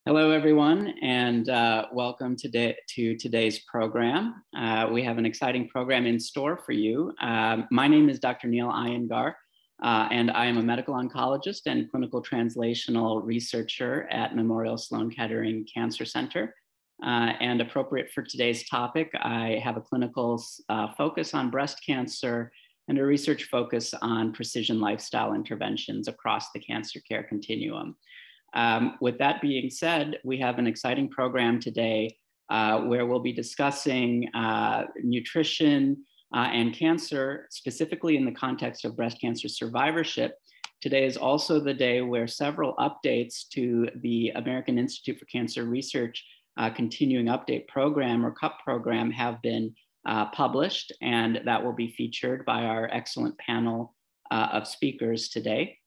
Hello, everyone, and welcome to today's program. We have an exciting program in store for you. My name is Dr. Neil Iyengar, and I am a medical oncologist and clinical translational researcher at Memorial Sloan Kettering Cancer Center. And appropriate for today's topic, I have a clinical focus on breast cancer and a research focus on precision lifestyle interventions across the cancer care continuum. With that being said, we have an exciting program today where we'll be discussing nutrition and cancer, specifically in the context of breast cancer survivorship. Today is also the day where several updates to the American Institute for Cancer Research Continuing Update Program, or CUP program, have been published, and that will be featured by our excellent panel of speakers today.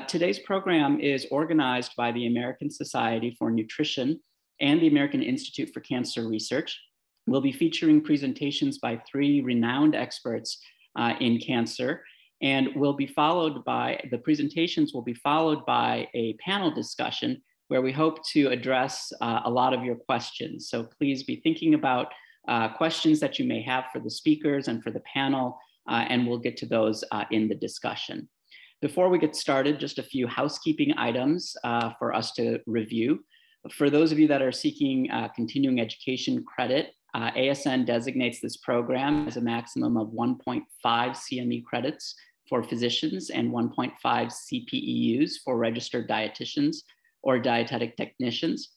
Today's program is organized by the American Society for Nutrition and the American Institute for Cancer Research. We'll be featuring presentations by three renowned experts in cancer, and the presentations will be followed by a panel discussion where we hope to address a lot of your questions. So please be thinking about questions that you may have for the speakers and for the panel, and we'll get to those in the discussion. Before we get started, just a few housekeeping items for us to review. For those of you that are seeking continuing education credit, ASN designates this program as a maximum of 1.5 CME credits for physicians and 1.5 CPEUs for registered dietitians or dietetic technicians.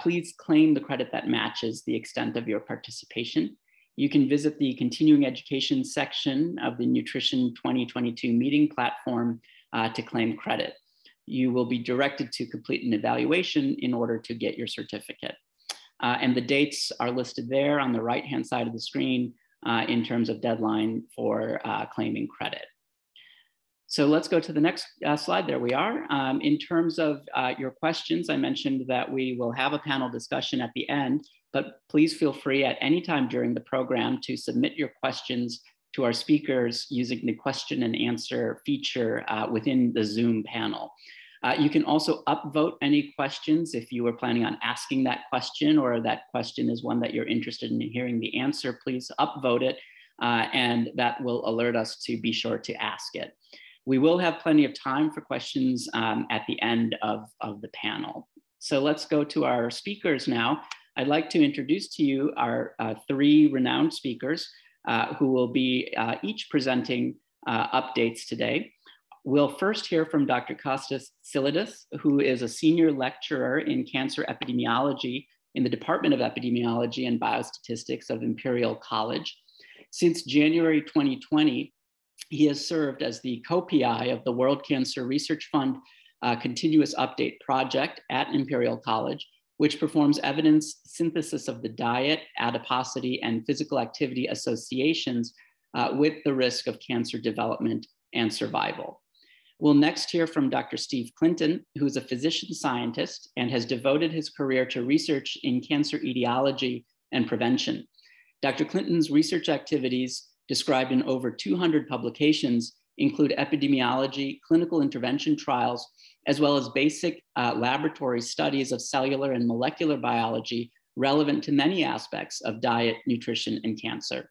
Please claim the credit that matches the extent of your participation. You can visit the continuing education section of the Nutrition 2022 meeting platform to claim credit. You will be directed to complete an evaluation in order to get your certificate. And the dates are listed there on the right-hand side of the screen in terms of deadline for claiming credit. So let's go to the next slide. There we are. In terms of your questions, I mentioned that we will have a panel discussion at the end, but please feel free at any time during the program to submit your questions to our speakers using the question and answer feature within the Zoom panel. You can also upvote any questions if you were planning on asking that question, or that question is one that you're interested in hearing the answer. Please upvote it, and that will alert us to be sure to ask it. We will have plenty of time for questions at the end of the panel. So let's go to our speakers now. I'd like to introduce to you our three renowned speakers who will be each presenting updates today. We'll first hear from Dr. Kostas Tsilidis, who is a senior lecturer in cancer epidemiology in the Department of Epidemiology and Biostatistics of Imperial College. Since January 2020, he has served as the co-PI of the World Cancer Research Fund Continuous Update Project at Imperial College, which performs evidence synthesis of the diet, adiposity, and physical activity associations with the risk of cancer development and survival. We'll next hear from Dr. Steve Clinton, who is a physician scientist and has devoted his career to research in cancer etiology and prevention. Dr. Clinton's research activities, described in over 200 publications, include epidemiology, clinical intervention trials, as well as basic laboratory studies of cellular and molecular biology relevant to many aspects of diet, nutrition, and cancer.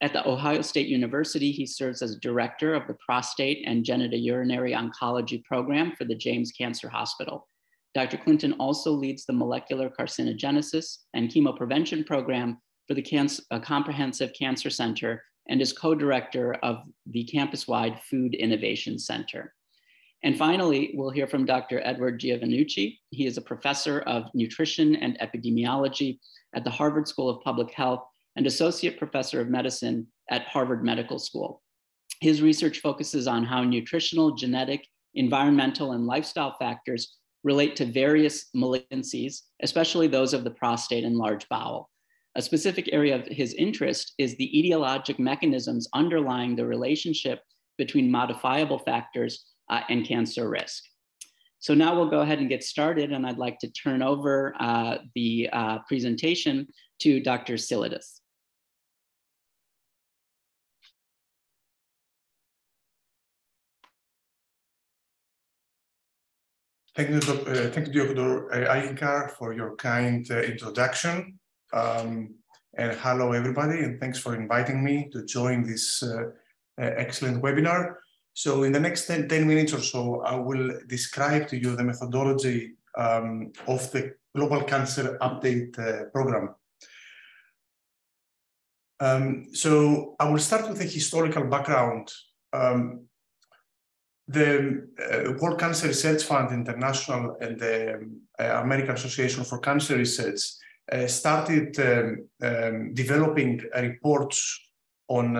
At The Ohio State University, he serves as director of the Prostate and Genitourinary Oncology Program for the James Cancer Hospital. Dr. Clinton also leads the Molecular Carcinogenesis and Chemoprevention Program for the Comprehensive Cancer Center and is co-director of the campus-wide Food Innovation Center. And finally, we'll hear from Dr. Edward Giovannucci. He is a professor of nutrition and epidemiology at the Harvard School of Public Health and associate professor of medicine at Harvard Medical School. His research focuses on how nutritional, genetic, environmental, and lifestyle factors relate to various malignancies, especially those of the prostate and large bowel. A specific area of his interest is the etiologic mechanisms underlying the relationship between modifiable factors and cancer risk. So now we'll go ahead and get started, and I'd like to turn over the presentation to Dr. Tsilidis. Thank you, Dr. Iyengar, for your kind introduction. And hello, everybody, and thanks for inviting me to join this excellent webinar. So in the next 10 minutes or so, I will describe to you the methodology of the Global Cancer Update Program. So I will start with a historical background. The World Cancer Research Fund International and the American Association for Cancer Research started developing reports on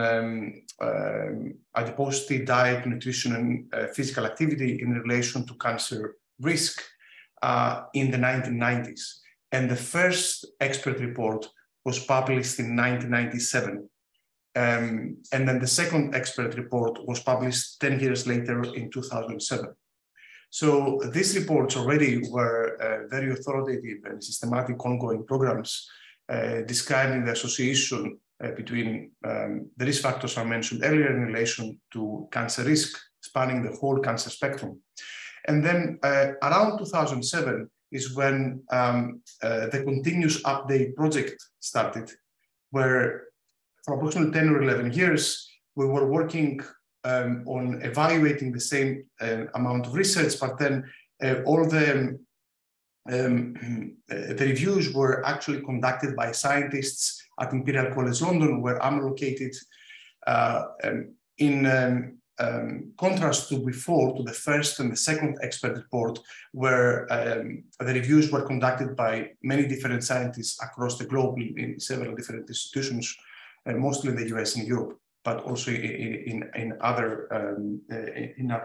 adiposity, diet, nutrition, and physical activity in relation to cancer risk in the 1990s. And the first expert report was published in 1997. And then the second expert report was published 10 years later in 2007. So these reports already were very authoritative and systematic ongoing programs describing the association between the risk factors I mentioned earlier in relation to cancer risk, spanning the whole cancer spectrum. And then around 2007 is when the continuous update project started, where for approximately 10 or 11 years, we were working on evaluating the same amount of research, but then all the reviews were actually conducted by scientists at Imperial College London, where I'm located, in contrast to before, to the first and the second expert report, where the reviews were conducted by many different scientists across the globe in several different institutions, mostly in the US and Europe, but also in other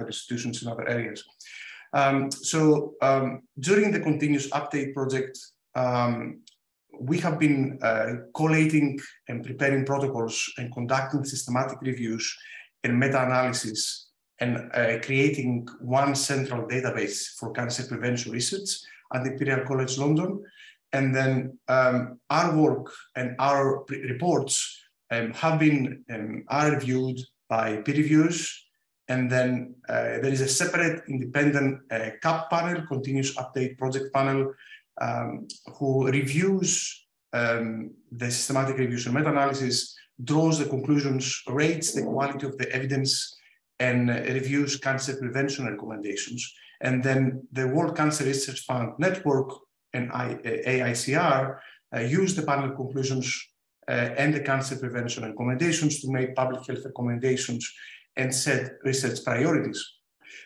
institutions in other areas. During the continuous update project, we have been collating and preparing protocols and conducting systematic reviews and meta-analysis and creating one central database for cancer prevention research at Imperial College London. And then our work and our reports have been are reviewed by peer reviewers, and then there is a separate independent CAP panel, continuous update project panel, who reviews the systematic reviews and meta-analysis, draws the conclusions, rates the quality of the evidence, and reviews cancer prevention recommendations. And then the World Cancer Research Fund Network and AICR use the panel conclusions and the cancer prevention recommendations to make public health recommendations and set research priorities.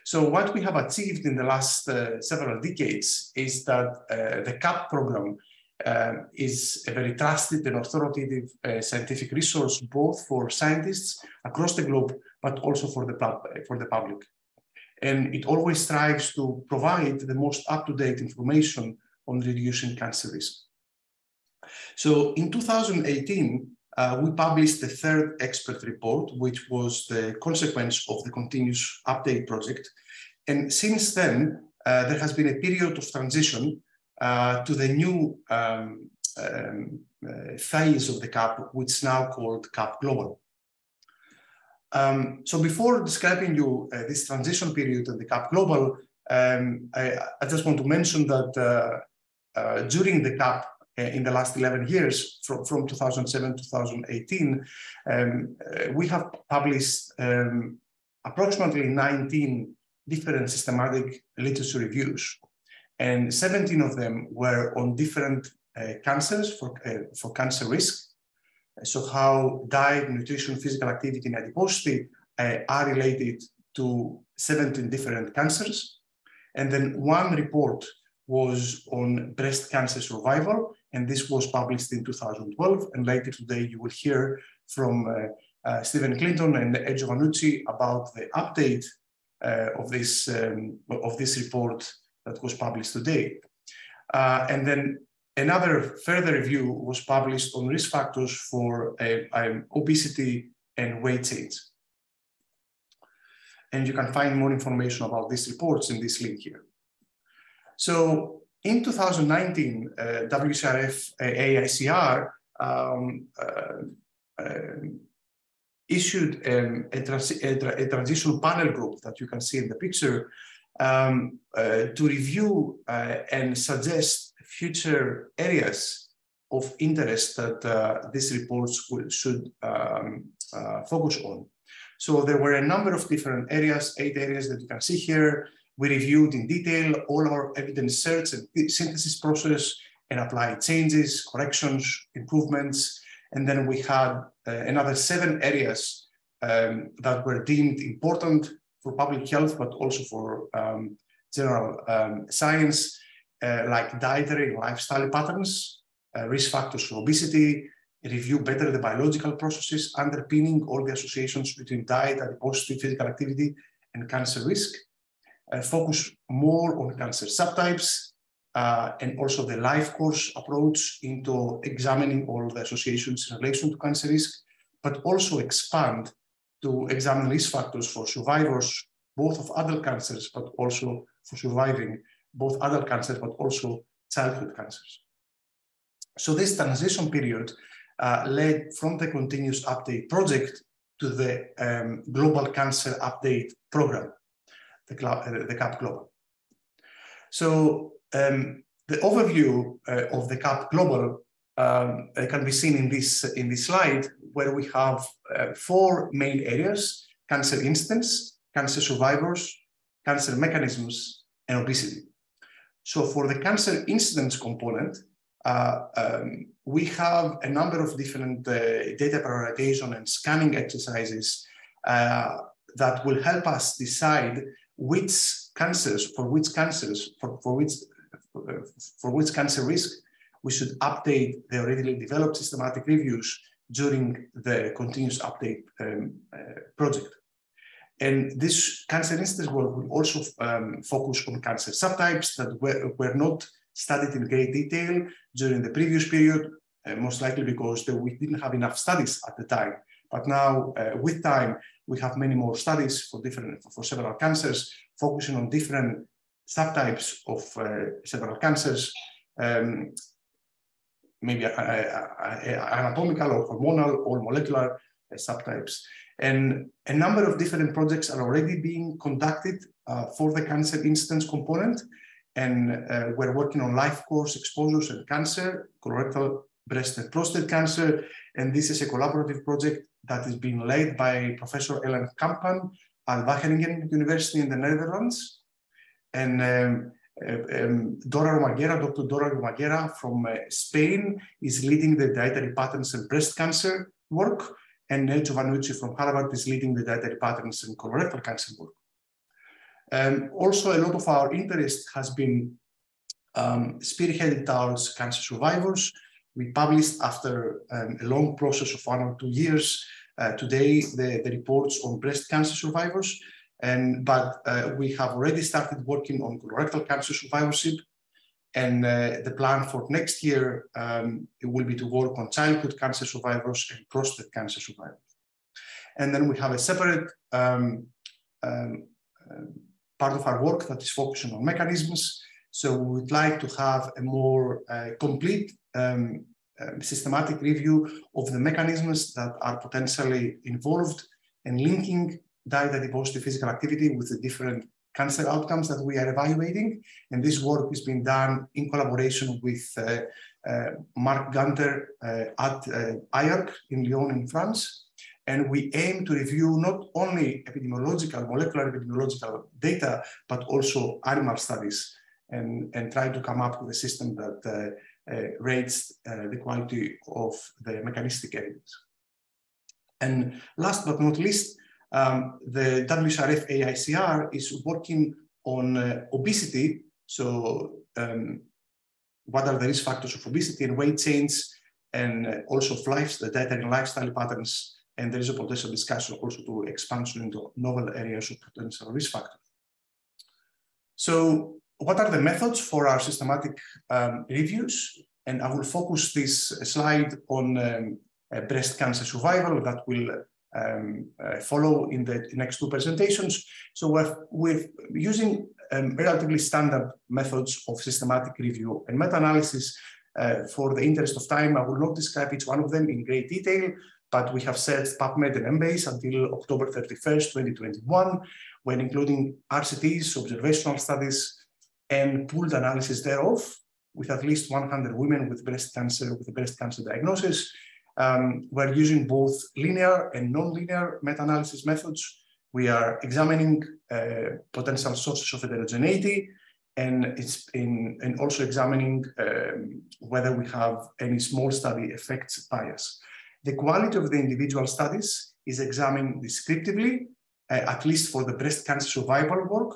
So what we have achieved in the last several decades is that the CAP program is a very trusted and authoritative scientific resource, both for scientists across the globe, but also for the public. And it always strives to provide the most up-to-date information on reducing cancer risk. So in 2018, we published the third expert report, which was the consequence of the continuous update project. And since then, there has been a period of transition to the new phase of the CAP, which is now called CAP Global. So before describing you this transition period and the CAP Global, I just want to mention that during the CAP, in the last 11 years, from 2007 to 2018, we have published approximately 19 different systematic literature reviews, and 17 of them were on different cancers for cancer risk. So how diet, nutrition, physical activity, and adiposity are related to 17 different cancers. And then one report was on breast cancer survival, and this was published in 2012. And later today, you will hear from Stephen Clinton and Ed Giovannucci about the update of this report that was published today. And then another further review was published on risk factors for obesity and weight change. And you can find more information about these reports in this link here. So in 2019, WCRF AICR issued a transition panel group that you can see in the picture, to review and suggest future areas of interest that these reports should focus on. So there were a number of different areas, 8 areas that you can see here. We reviewed in detail all our evidence search and synthesis process and applied changes, corrections, improvements. And then we had another 7 areas that were deemed important for public health, but also for general science, like dietary and lifestyle patterns, risk factors for obesity, review better the biological processes underpinning all the associations between diet, adiposity, physical activity, and cancer risk. Focus more on cancer subtypes, and also the life course approach into examining all the associations in relation to cancer risk, but also expand to examine risk factors for survivors, both of adult cancers, but also for surviving both adult cancers, but also childhood cancers. So this transition period led from the continuous update project to the Global Cancer Update Program, the CAP Global. So the overview of the CAP Global can be seen in this slide, where we have 4 main areas: cancer incidence, cancer survivors, cancer mechanisms, and obesity. So for the cancer incidence component, we have a number of different data prioritization and scanning exercises that will help us decide which cancers, for which cancer risk we should update the already developed systematic reviews during the continuous update project. And this cancer instance will also focus on cancer subtypes that were not studied in great detail during the previous period, most likely because we didn't have enough studies at the time. But now, with time, we have many more studies for several cancers, focusing on different subtypes of several cancers, maybe anatomical or hormonal or molecular subtypes. And a number of different projects are already being conducted for the cancer incidence component. And we're working on life course exposures and cancer, colorectal, breast, and prostate cancer. And this is a collaborative project that is being led by Professor Ellen Kampan at Wageningen University in the Netherlands. And Dr. Dora Romaguera from Spain is leading the dietary patterns and breast cancer work. And Nel Giovannucci from Harvard is leading the dietary patterns and colorectal cancer work. Also, a lot of our interest has been spearheaded towards cancer survivors. We published after a long process of 1 or 2 years today the reports on breast cancer survivors. But we have already started working on colorectal cancer survivorship. And the plan for next year it will be to work on childhood cancer survivors and prostate cancer survivors. And then we have a separate part of our work that is focusing on mechanisms. So we would like to have a more complete systematic review of the mechanisms that are potentially involved in linking diet, adiposity, physical activity with the different cancer outcomes that we are evaluating. And this work is being done in collaboration with Marc Gunter at IARC in Lyon in France. And we aim to review not only molecular epidemiological data, but also animal studies and try to come up with a system that rates the quality of the mechanistic evidence. And last but not least, the WCRF AICR is working on obesity. So what are the risk factors of obesity and weight change, and also of the dietary and lifestyle patterns. And there is a potential discussion also to expansion into novel areas of potential risk factors. So what are the methods for our systematic reviews? And I will focus this slide on breast cancer survival that will follow in the next 2 presentations. So we're using relatively standard methods of systematic review and meta-analysis. For the interest of time, I will not describe each one of them in great detail, but we have searched PubMed and Embase until October 31st, 2021. when including RCTs, observational studies, and pooled analysis thereof, with at least 100 women with breast cancer, with a breast cancer diagnosis. We're using both linear and non-linear meta-analysis methods. We are examining potential sources of heterogeneity, and also examining whether we have any small study effects bias. The quality of the individual studies is examined descriptively, at least for the breast cancer survival work,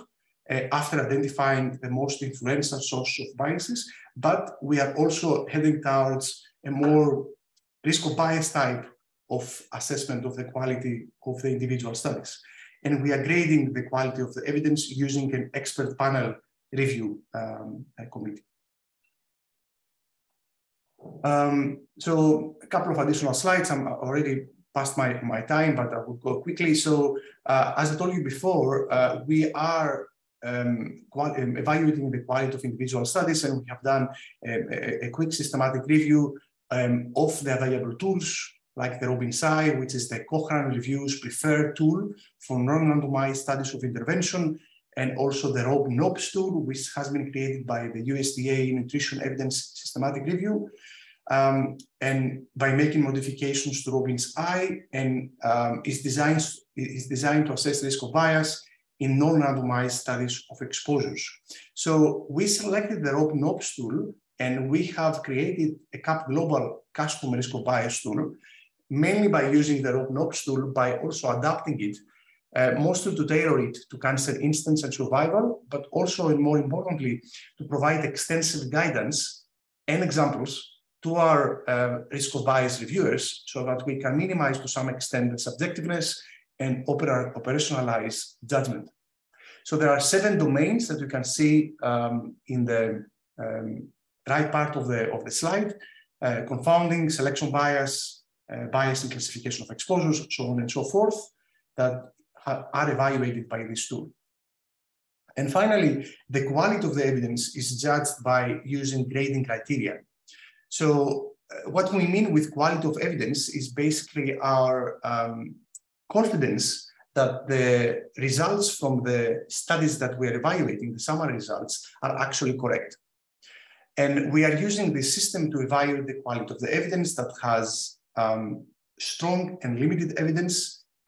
after identifying the most influential source of biases. But we are also heading towards a more risk of bias type of assessment of the quality of the individual studies. And we are grading the quality of the evidence using an expert panel review committee. So a couple of additional slides. I'm already past my time, but I will go quickly. So as I told you before, we are evaluating the quality of individual studies, and we have done a quick systematic review of the available tools, like the RobinSci, which is the Cochrane Review's preferred tool for non-randomized studies of intervention, and also the RobNOPS tool, which has been created by the USDA Nutrition Evidence Systematic Review, and by making modifications to RobinSci, and is designed to assess risk of bias in non-randomized studies of exposures. So we selected the RobNOPS tool, and we have created a global custom risk of bias tool, mainly by using the RobNOPS tool, by also adapting it, mostly to tailor it to cancer instance and survival, but also, and more importantly, to provide extensive guidance and examples to our risk of bias reviewers, so that we can minimize to some extent the subjectiveness and operationalize judgment. So there are 7 domains that you can see in the right part of the slide: confounding, selection bias, bias in classification of exposures, so on and so forth, that are evaluated by this tool. And finally, the quality of the evidence is judged by using grading criteria. So what we mean with quality of evidence is basically our confidence that the results from the studies that we are evaluating, the summary results, are actually correct. And we are using this system to evaluate the quality of the evidence that has strong and limited evidence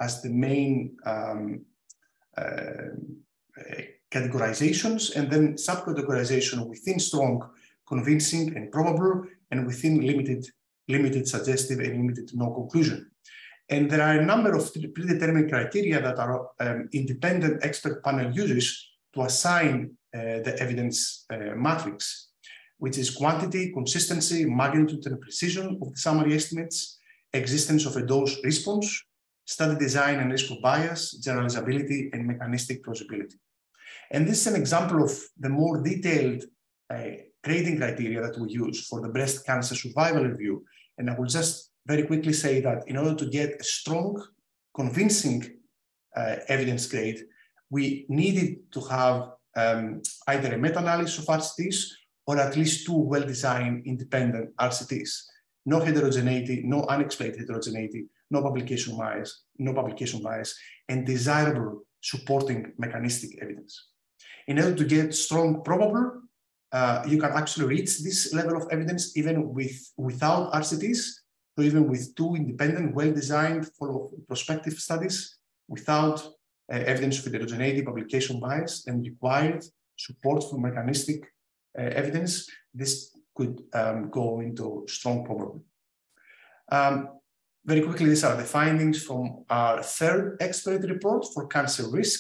as the main categorizations, and then subcategorization within strong, convincing, and probable, and within limited suggestive and limited no conclusion. And there are a number of predetermined criteria that are independent expert panel uses to assign the evidence matrix, which is quantity, consistency, magnitude, and precision of the summary estimates, existence of a dose response, study design and risk of bias, generalizability, and mechanistic plausibility. And this is an example of the more detailed grading criteria that we use for the breast cancer survival review. And I will just very quickly say that in order to get a strong, convincing evidence grade, we needed to have either a meta-analysis of RCTs or at least 2 well-designed independent RCTs. No heterogeneity, no unexplained heterogeneity, no publication bias, and desirable supporting mechanistic evidence. In order to get strong probable, you can actually reach this level of evidence even without RCTs, so even with 2 independent, well-designed, prospective studies, without evidence of heterogeneity, publication bias, and required support for mechanistic evidence, this could go into strong probable. Very quickly, these are the findings from our 3rd expert report for cancer risk.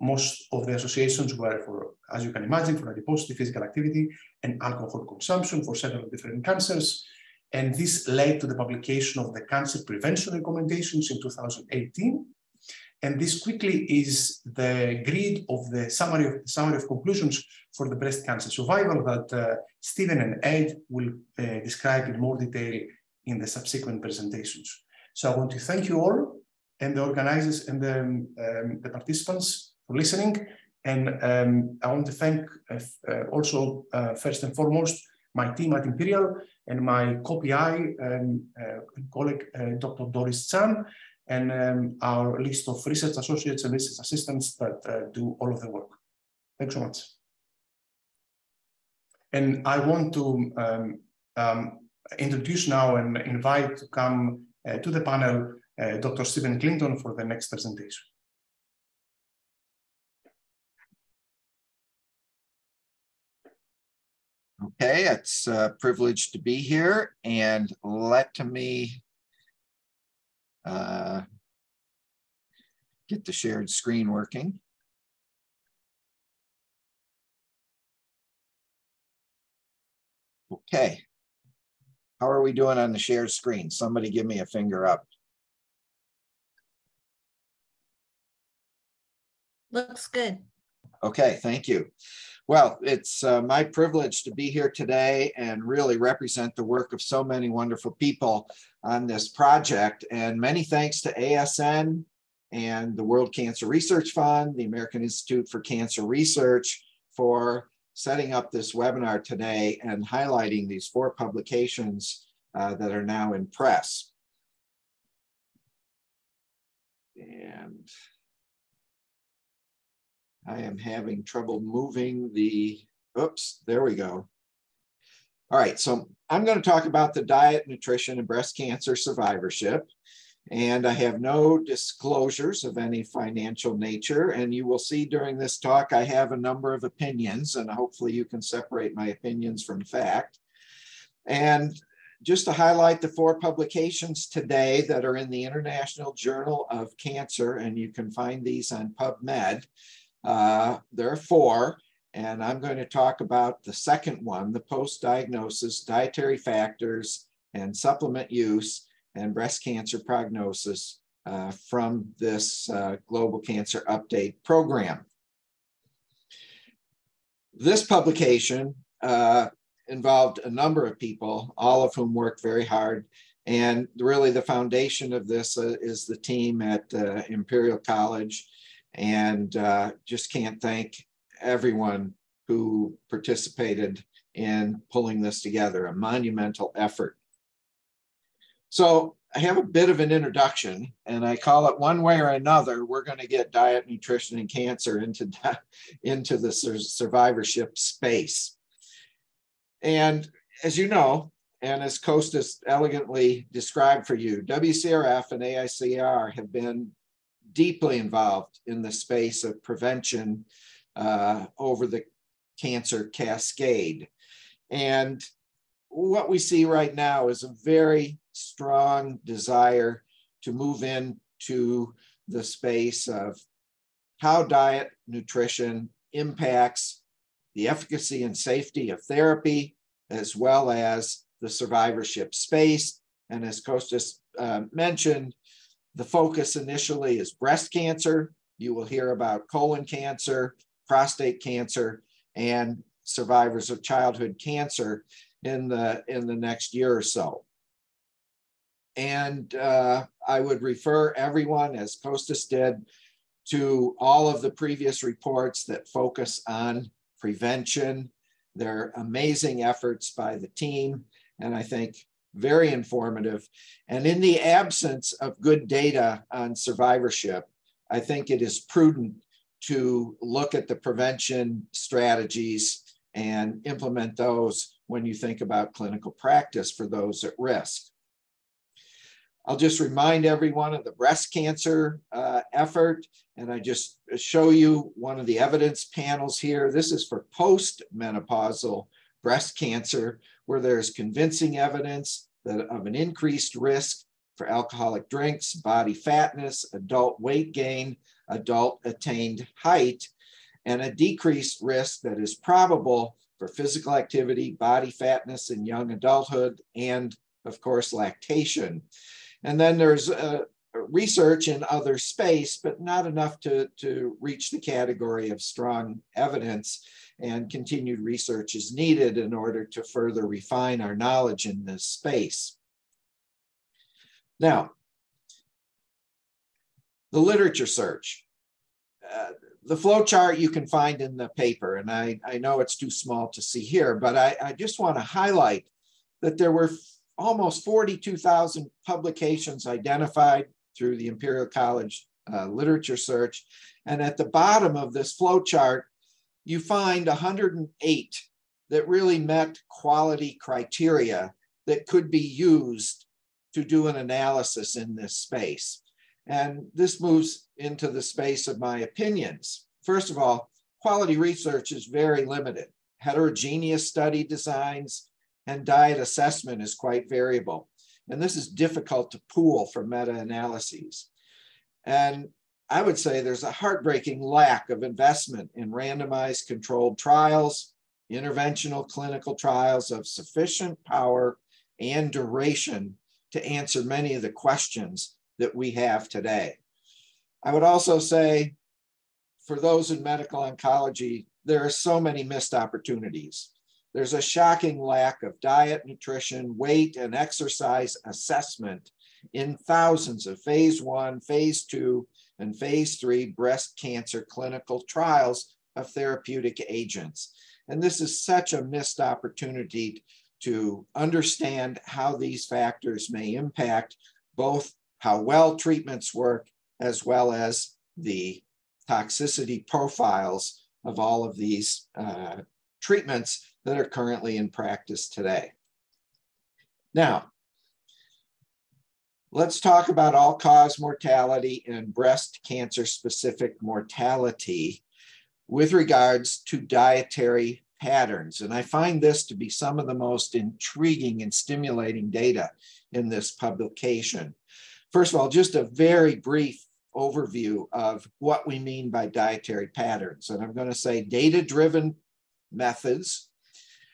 Most of the associations were for, as you can imagine, for adiposity, physical activity, and alcohol consumption for several different cancers. And this led to the publication of the cancer prevention recommendations in 2018. And this quickly is the grid of the summary of conclusions for the breast cancer survival that Stephen and Ed will describe in more detail in the subsequent presentations. So I want to thank you all, and the organizers and the participants for listening. And I want to thank also, first and foremost, my team at Imperial and my co-PI colleague, Dr. Doris Chan, and our list of research associates and research assistants that do all of the work. Thanks so much. And I want to introduce now and invite to come to the panel Dr. Stephen Clinton for the next presentation. Okay, it's a privilege to be here, and let me get the shared screen working. Okay, how are we doing on the shared screen? Somebody give me a finger up. Looks good. Okay, thank you. Well, it's my privilege to be here today and really represent the work of so many wonderful people on this project. And many thanks to ASN and the World Cancer Research Fund, the American Institute for Cancer Research, for setting up this webinar today and highlighting these 4 publications that are now in press. And I am having trouble moving the, oops, there we go. All right, so I'm going to talk about the diet, nutrition, and breast cancer survivorship. And I have no disclosures of any financial nature. And you will see during this talk, I have a number of opinions, and hopefully you can separate my opinions from fact. And just to highlight the 4 publications today that are in the International Journal of Cancer, and you can find these on PubMed. There are 4, and I'm going to talk about the second one, the post-diagnosis dietary factors and supplement use and breast cancer prognosis from this Global Cancer Update program. This publication involved a number of people, all of whom worked very hard. And really the foundation of this is the team at Imperial College. And just can't thank everyone who participated in pulling this together, a monumental effort. So I have a bit of an introduction, and I call it one way or another, we're going to get diet, nutrition, and cancer into the survivorship space. And as you know, and as Kostas elegantly described for you, WCRF and AICR have been deeply involved in the space of prevention over the cancer cascade. And what we see right now is a very strong desire to move into the space of how diet, nutrition impacts the efficacy and safety of therapy, as well as the survivorship space. And as Kostas mentioned, the focus initially is breast cancer. You will hear about colon cancer, prostate cancer, and survivors of childhood cancer in the next year or so. And I would refer everyone, as Kostas did, to all of the previous reports that focus on prevention. They're amazing efforts by the team, and I think very informative. And in the absence of good data on survivorship, I think it is prudent to look at the prevention strategies and implement those when you think about clinical practice for those at risk. I'll just remind everyone of the breast cancer effort, and I just show you one of the evidence panels here. This is for post-menopausal breast cancer, where there's convincing evidence of an increased risk for alcoholic drinks, body fatness, adult weight gain, adult attained height, and a decreased risk that is probable for physical activity, body fatness in young adulthood, and of course, lactation. And then there's research in other space, but not enough to reach the category of strong evidence, and continued research is needed in order to further refine our knowledge in this space. Now, the literature search. The flow chart you can find in the paper, and I know it's too small to see here, but I just want to highlight that there were almost 42,000 publications identified, through the Imperial College literature search. And at the bottom of this flow chart, you find 108 that really met quality criteria that could be used to do an analysis in this space. And this moves into the space of my opinions. First of all, quality research is very limited. Heterogeneous study designs and diet assessment is quite variable. And this is difficult to pool for meta-analyses. And I would say there's a heartbreaking lack of investment in randomized controlled trials, interventional clinical trials of sufficient power and duration to answer many of the questions that we have today. I would also say, for those in medical oncology, there are so many missed opportunities. There's a shocking lack of diet, nutrition, weight, and exercise assessment in thousands of phase 1, phase 2, and phase 3 breast cancer clinical trials of therapeutic agents. And this is such a missed opportunity to understand how these factors may impact both how well treatments work as well as the toxicity profiles of all of these treatments that are currently in practice today. Now, let's talk about all-cause mortality and breast cancer-specific mortality with regards to dietary patterns. And I find this to be some of the most intriguing and stimulating data in this publication. First of all, just a very brief overview of what we mean by dietary patterns. And I'm going to say data-driven methods,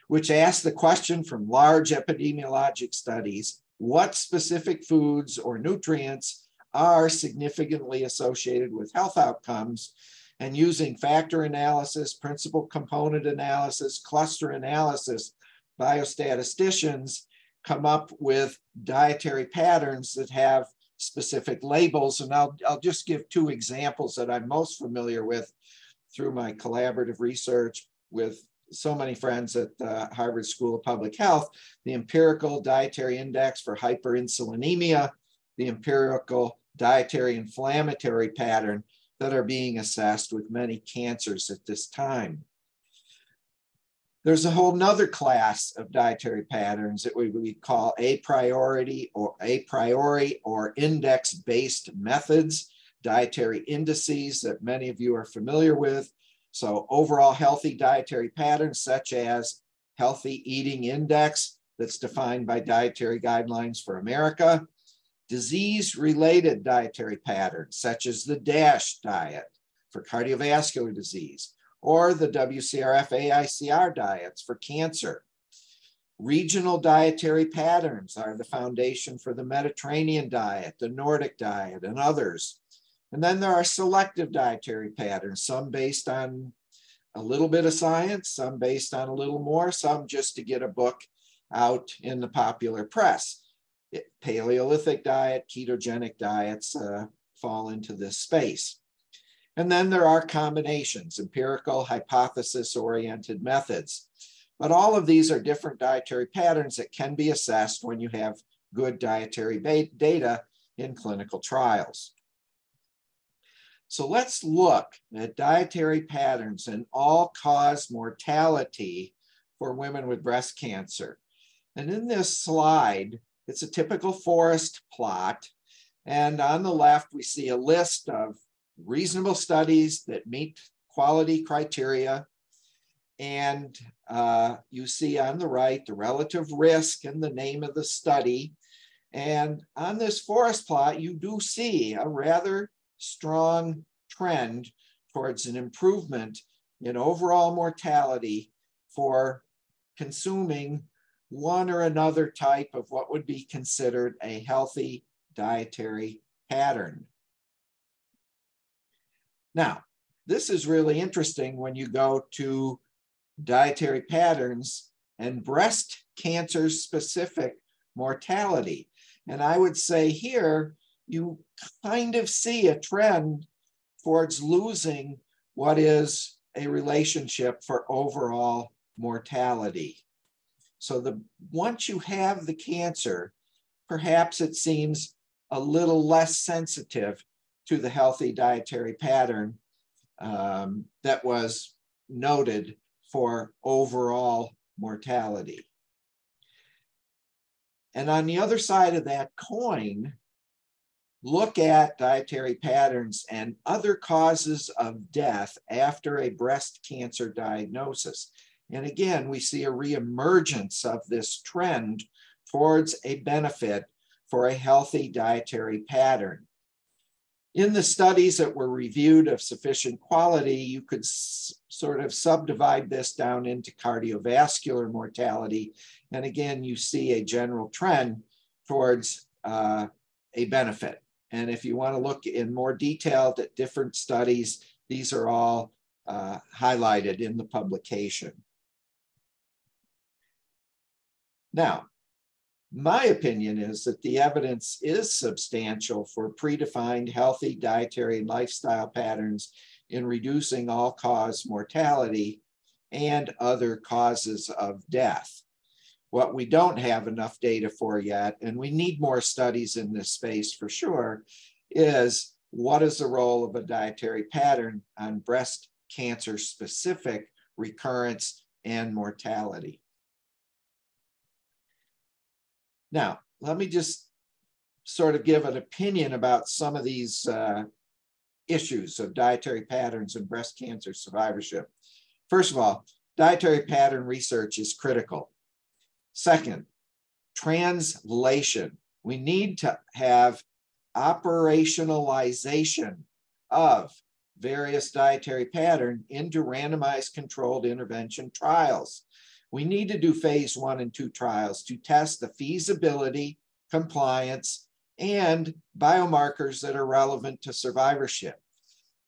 which ask the question from large epidemiologic studies, what specific foods or nutrients are significantly associated with health outcomes, and using factor analysis, principal component analysis, cluster analysis, biostatisticians come up with dietary patterns that have specific labels. And I'll just give two examples that I'm most familiar with through my collaborative research with so many friends at the Harvard School of Public Health: the empirical dietary index for hyperinsulinemia, the empirical dietary inflammatory pattern that are being assessed with many cancers at this time. There's a whole nother class of dietary patterns that we call a priori or index-based methods, dietary indices that many of you are familiar with. So overall healthy dietary patterns such as healthy eating index that's defined by dietary guidelines for America, disease-related dietary patterns such as the DASH diet for cardiovascular disease, or the WCRF AICR diets for cancer. Regional dietary patterns are the foundation for the Mediterranean diet, the Nordic diet, and others. And then there are selective dietary patterns, some based on a little bit of science, some based on a little more, some just to get a book out in the popular press. Paleolithic diet, ketogenic diets fall into this space. And then there are combinations, empirical, hypothesis-oriented methods. But all of these are different dietary patterns that can be assessed when you have good dietary data in clinical trials. So let's look at dietary patterns and all-cause mortality for women with breast cancer. And in this slide, it's a typical forest plot. And on the left, we see a list of reasonable studies that meet quality criteria. And you see on the right, the relative risk and the name of the study. And on this forest plot, you do see a rather strong trend towards an improvement in overall mortality for consuming one or another type of what would be considered a healthy dietary pattern. Now, this is really interesting when you go to dietary patterns and breast cancer specific mortality. And I would say here, you kind of see a trend towards losing what is a relationship for overall mortality. So once you have the cancer, perhaps it seems a little less sensitive to the healthy dietary pattern that was noted for overall mortality. And on the other side of that coin, look at dietary patterns and other causes of death after a breast cancer diagnosis. And again, we see a reemergence of this trend towards a benefit for a healthy dietary pattern. In the studies that were reviewed of sufficient quality, you could sort of subdivide this down into cardiovascular mortality. And again, you see a general trend towards a benefit. And if you want to look in more detail at different studies, these are all highlighted in the publication. Now, my opinion is that the evidence is substantial for predefined healthy dietary and lifestyle patterns in reducing all-cause mortality and other causes of death. What we don't have enough data for yet, and we need more studies in this space for sure, is what is the role of a dietary pattern on breast cancer specific recurrence and mortality. Now, let me just sort of give an opinion about some of these issues of dietary patterns and breast cancer survivorship. First of all, dietary pattern research is critical. Second, translation. We need to have operationalization of various dietary patterns into randomized controlled intervention trials. We need to do phase 1 and 2 trials to test the feasibility, compliance, and biomarkers that are relevant to survivorship.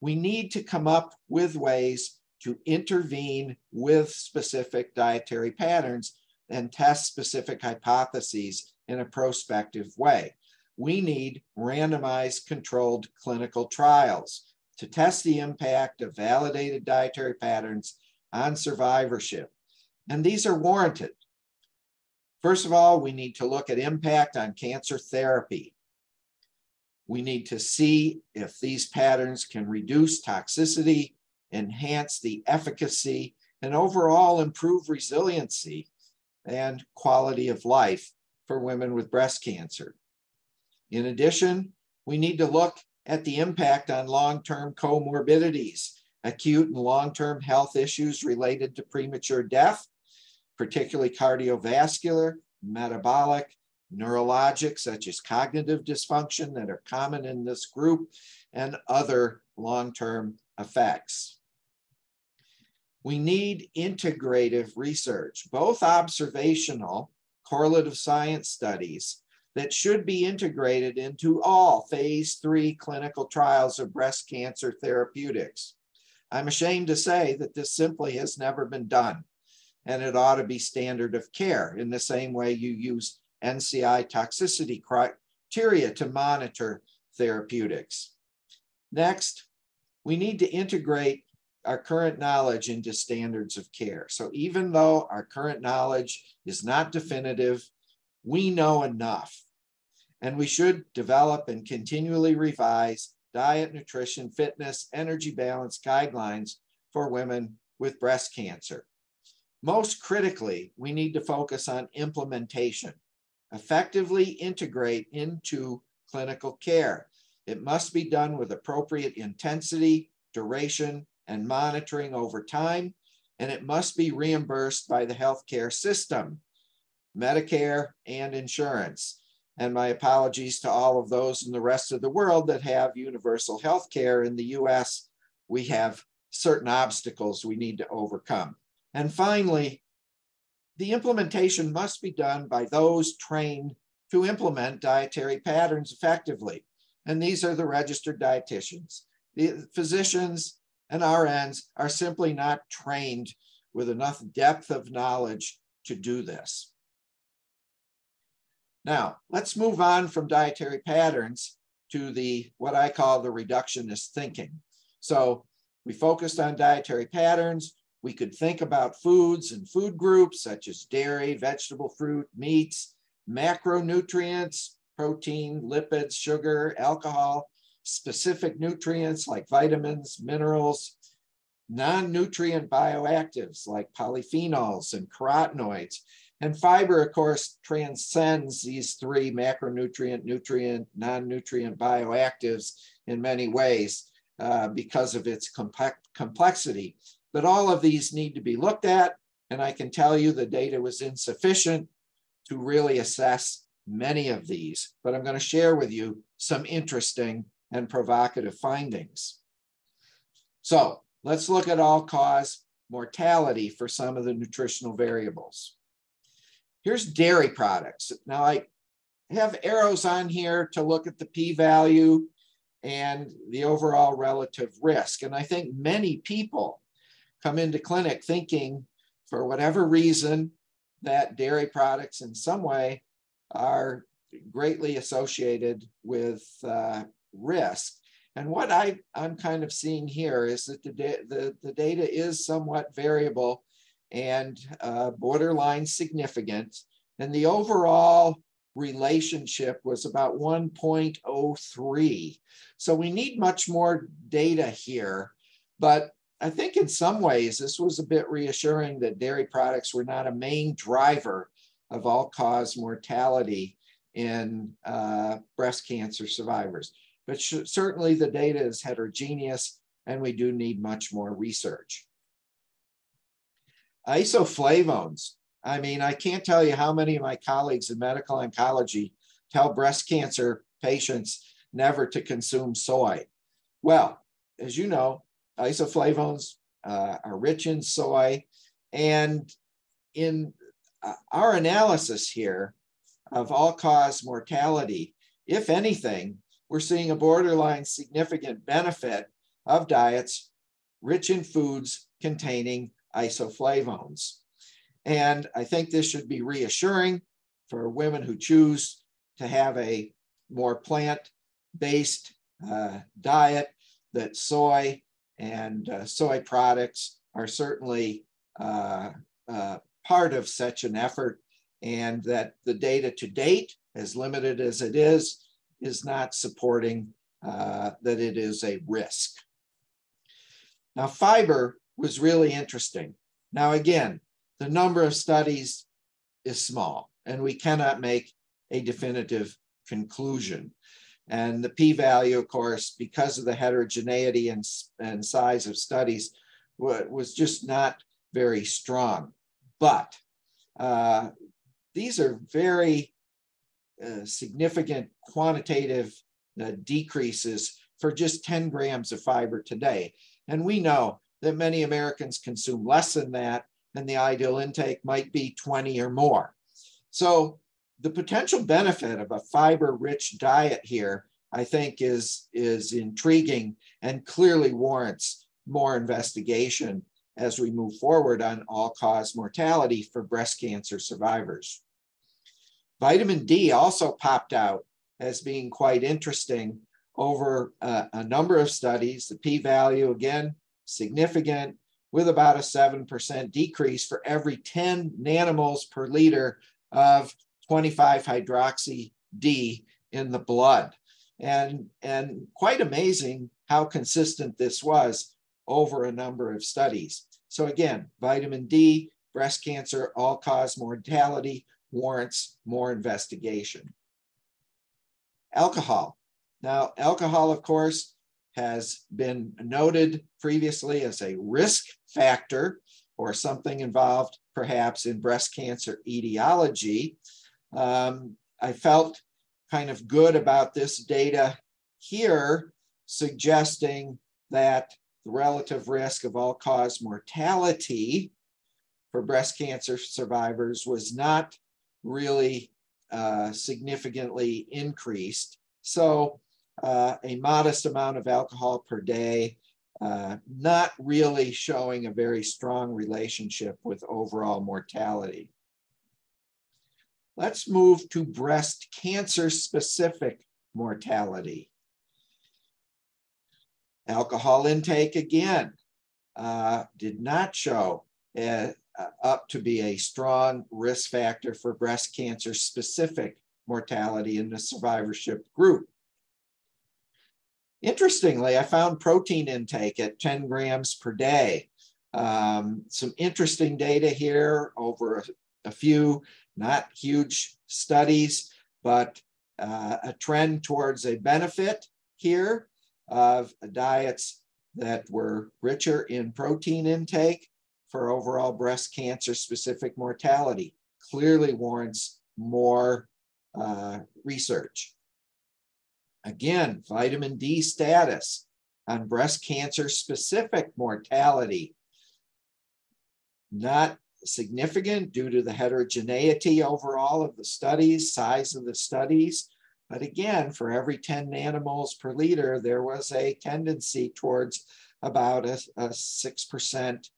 We need to come up with ways to intervene with specific dietary patterns and test specific hypotheses in a prospective way. We need randomized controlled clinical trials to test the impact of validated dietary patterns on survivorship. And these are warranted. First of all, we need to look at impact on cancer therapy. We need to see if these patterns can reduce toxicity, enhance the efficacy, and overall improve resiliency and quality of life for women with breast cancer. In addition, we need to look at the impact on long-term comorbidities, acute and long-term health issues related to premature death, particularly cardiovascular, metabolic, neurologic, such as cognitive dysfunction that are common in this group, and other long-term effects. We need integrative research, both observational, correlative science studies that should be integrated into all phase 3 clinical trials of breast cancer therapeutics. I'm ashamed to say that this simply has never been done, and it ought to be standard of care in the same way you use NCI toxicity criteria to monitor therapeutics. Next, we need to integrate our current knowledge into standards of care. So even though our current knowledge is not definitive, we know enough, and we should develop and continually revise diet, nutrition, fitness, energy balance guidelines for women with breast cancer. Most critically, we need to focus on implementation, effectively integrate into clinical care. It must be done with appropriate intensity, duration, and monitoring over time, and it must be reimbursed by the healthcare system, Medicare, and insurance. And my apologies to all of those in the rest of the world that have universal health care. In the US, we have certain obstacles we need to overcome. And finally, the implementation must be done by those trained to implement dietary patterns effectively. And these are the registered dietitians. The physicians and RNs are simply not trained with enough depth of knowledge to do this. Now, let's move on from dietary patterns to what I call the reductionist thinking. So we focused on dietary patterns. We could think about foods and food groups such as dairy, vegetable, fruit, meats, macronutrients, protein, lipids, sugar, alcohol, specific nutrients like vitamins, minerals, non-nutrient bioactives like polyphenols and carotenoids. And fiber, of course, transcends these three macronutrient, nutrient, non-nutrient bioactives in many ways because of its complexity. But all of these need to be looked at, and I can tell you the data was insufficient to really assess many of these, but I'm going to share with you some interesting and provocative findings. So let's look at all-cause mortality for some of the nutritional variables. Here's dairy products. Now I have arrows on here to look at the p-value and the overall relative risk. And I think many people come into clinic thinking, for whatever reason, that dairy products in some way are greatly associated with risk. And what I'm kind of seeing here is that the data is somewhat variable and borderline significant. And the overall relationship was about 1.03. So we need much more data here. But I think in some ways, this was a bit reassuring that dairy products were not a main driver of all-cause mortality in breast cancer survivors. But certainly the data is heterogeneous and we do need much more research. Isoflavones. I mean, I can't tell you how many of my colleagues in medical oncology tell breast cancer patients never to consume soy. Well, as you know, isoflavones are rich in soy, and in our analysis here of all-cause mortality, if anything, we're seeing a borderline significant benefit of diets rich in foods containing isoflavones. And I think this should be reassuring for women who choose to have a more plant-based diet, that soy and soy products are certainly part of such an effort, and that the data to date, as limited as it is not supporting that it is a risk. Now, fiber was really interesting. Now, again, the number of studies is small, and we cannot make a definitive conclusion. And the p-value, of course, because of the heterogeneity and size of studies, was just not very strong. But these are very significant quantitative decreases for just 10 grams of fiber today. And we know that many Americans consume less than that, and the ideal intake might be 20 or more. So the potential benefit of a fiber-rich diet here, I think, is intriguing and clearly warrants more investigation as we move forward on all-cause mortality for breast cancer survivors. Vitamin D also popped out as being quite interesting over a number of studies. The p-value, again, significant, with about a 7% decrease for every 10 nanomoles per liter of 25-hydroxy-D in the blood. And quite amazing how consistent this was over a number of studies. So again, vitamin D, breast cancer, all-cause mortality warrants more investigation. Alcohol. Now, alcohol, of course, has been noted previously as a risk factor or something involved perhaps in breast cancer etiology. I felt kind of good about this data here, suggesting that the relative risk of all-cause mortality for breast cancer survivors was not really significantly increased. So a modest amount of alcohol per day, not really showing a very strong relationship with overall mortality. Let's move to breast cancer specific mortality. Alcohol intake, again, did not show up to be a strong risk factor for breast cancer specific mortality in the survivorship group. Interestingly, I found protein intake at 10 grams per day. Some interesting data here over a few, not huge studies, but a trend towards a benefit here of diets that were richer in protein intake for overall breast cancer specific mortality. Clearly warrants more research. Again, vitamin D status on breast cancer specific mortality. Not significant due to the heterogeneity overall of the studies, size of the studies. But again, for every 10 nanomoles per liter, there was a tendency towards about a 6%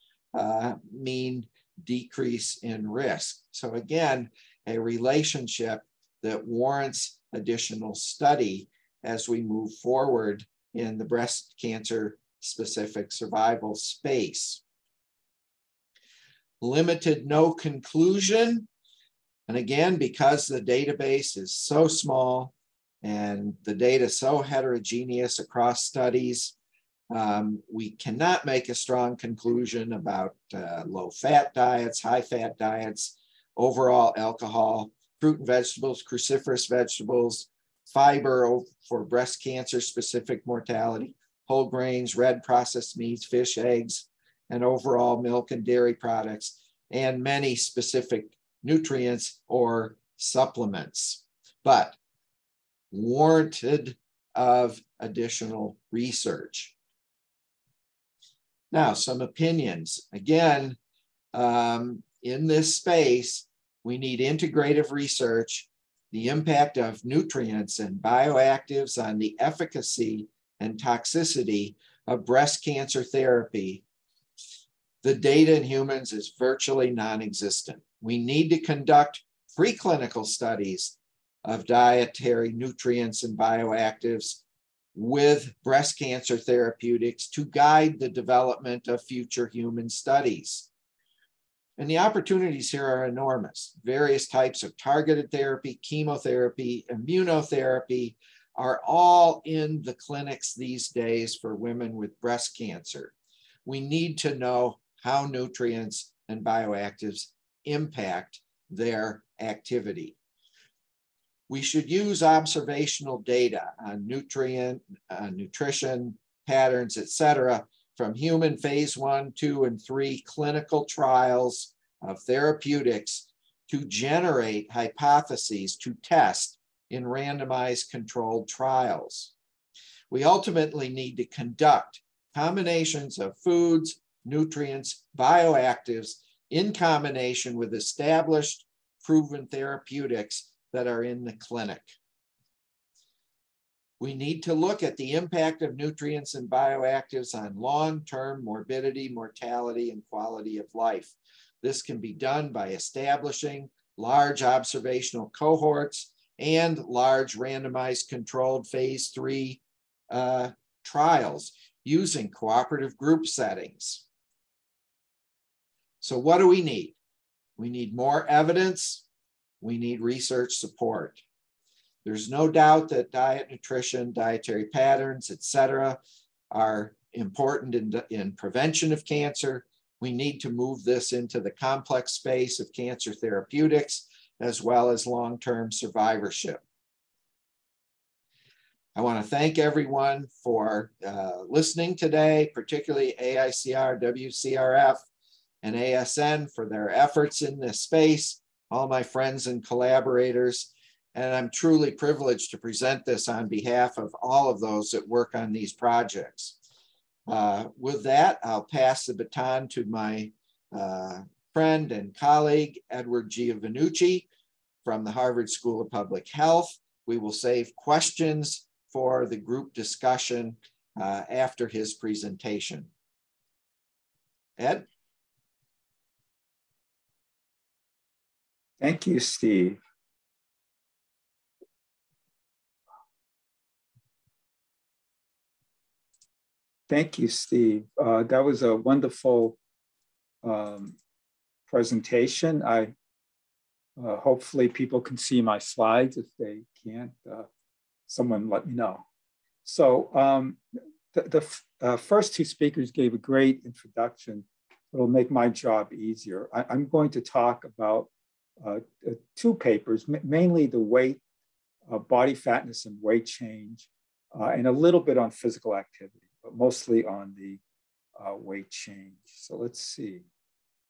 mean decrease in risk. So again, a relationship that warrants additional study as we move forward in the breast cancer specific survival space. Limited no conclusion. And again, because the database is so small and the data so heterogeneous across studies, we cannot make a strong conclusion about low-fat diets, high-fat diets, overall alcohol, fruit and vegetables, cruciferous vegetables, fiber for breast cancer specific mortality, whole grains, red processed meats, fish, eggs, and overall milk and dairy products, and many specific nutrients or supplements, but warranted of additional research. Now, some opinions. Again, in this space, we need integrative research, the impact of nutrients and bioactives on the efficacy and toxicity of breast cancer therapy. The data in humans is virtually non-existent. We need to conduct preclinical studies of dietary nutrients and bioactives with breast cancer therapeutics to guide the development of future human studies. And the opportunities here are enormous. Various types of targeted therapy, chemotherapy, immunotherapy are all in the clinics these days for women with breast cancer. We need to know how nutrients and bioactives impact their activity. We should use observational data on nutrition patterns, et cetera, from human phase 1, 2, and 3 clinical trials of therapeutics to generate hypotheses to test in randomized controlled trials. We ultimately need to conduct combinations of foods, nutrients, bioactives in combination with established proven therapeutics that are in the clinic. We need to look at the impact of nutrients and bioactives on long-term morbidity, mortality, and quality of life. This can be done by establishing large observational cohorts and large randomized controlled phase 3 trials using cooperative group settings. So what do we need? We need more evidence. We need research support. There's no doubt that diet, nutrition, dietary patterns, et cetera, are important in prevention of cancer. We need to move this into the complex space of cancer therapeutics, as well as long-term survivorship. I want to thank everyone for listening today, particularly AICR, WCRF, and ASN for their efforts in this space, all my friends and collaborators. And I'm truly privileged to present this on behalf of all of those that work on these projects. With that, I'll pass the baton to my friend and colleague, Edward Giovannucci from the Harvard School of Public Health. We will save questions for the group discussion after his presentation. Ed? Thank you, Steve. Thank you, Steve. That was a wonderful presentation. I Hopefully people can see my slides. If they can't, someone let me know. So the first two speakers gave a great introduction. It'll make my job easier. I'm going to talk about two papers, mainly the weight, body fatness and weight change, and a little bit on physical activity, but mostly on the weight change. So let's see.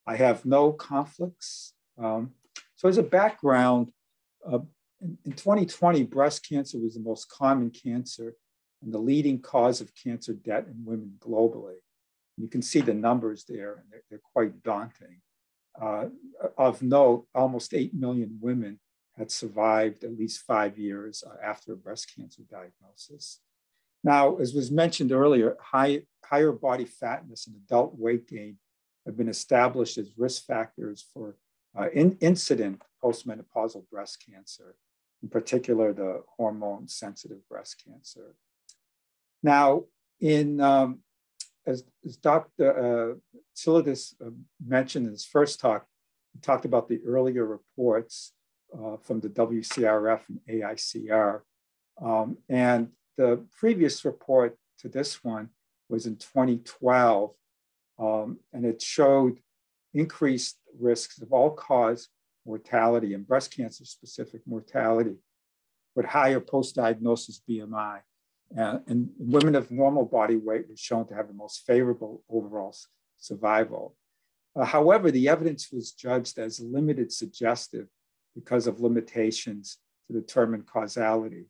I have no conflicts. So as a background, in 2020, breast cancer was the most common cancer and the leading cause of cancer death in women globally. You can see the numbers there, and they're quite daunting. Of note, almost 8 million women had survived at least 5 years after a breast cancer diagnosis. Now, as was mentioned earlier, higher body fatness and adult weight gain have been established as risk factors for incident postmenopausal breast cancer, in particular the hormone-sensitive breast cancer. Now, as Dr. Tsouliadis mentioned in his first talk, he talked about the earlier reports from the WCRF and AICR. And the previous report to this one was in 2012, and it showed increased risks of all-cause mortality and breast cancer-specific mortality with higher post-diagnosis BMI. And women of normal body weight were shown to have the most favorable overall survival. However, the evidence was judged as limited suggestive because of limitations to determine causality.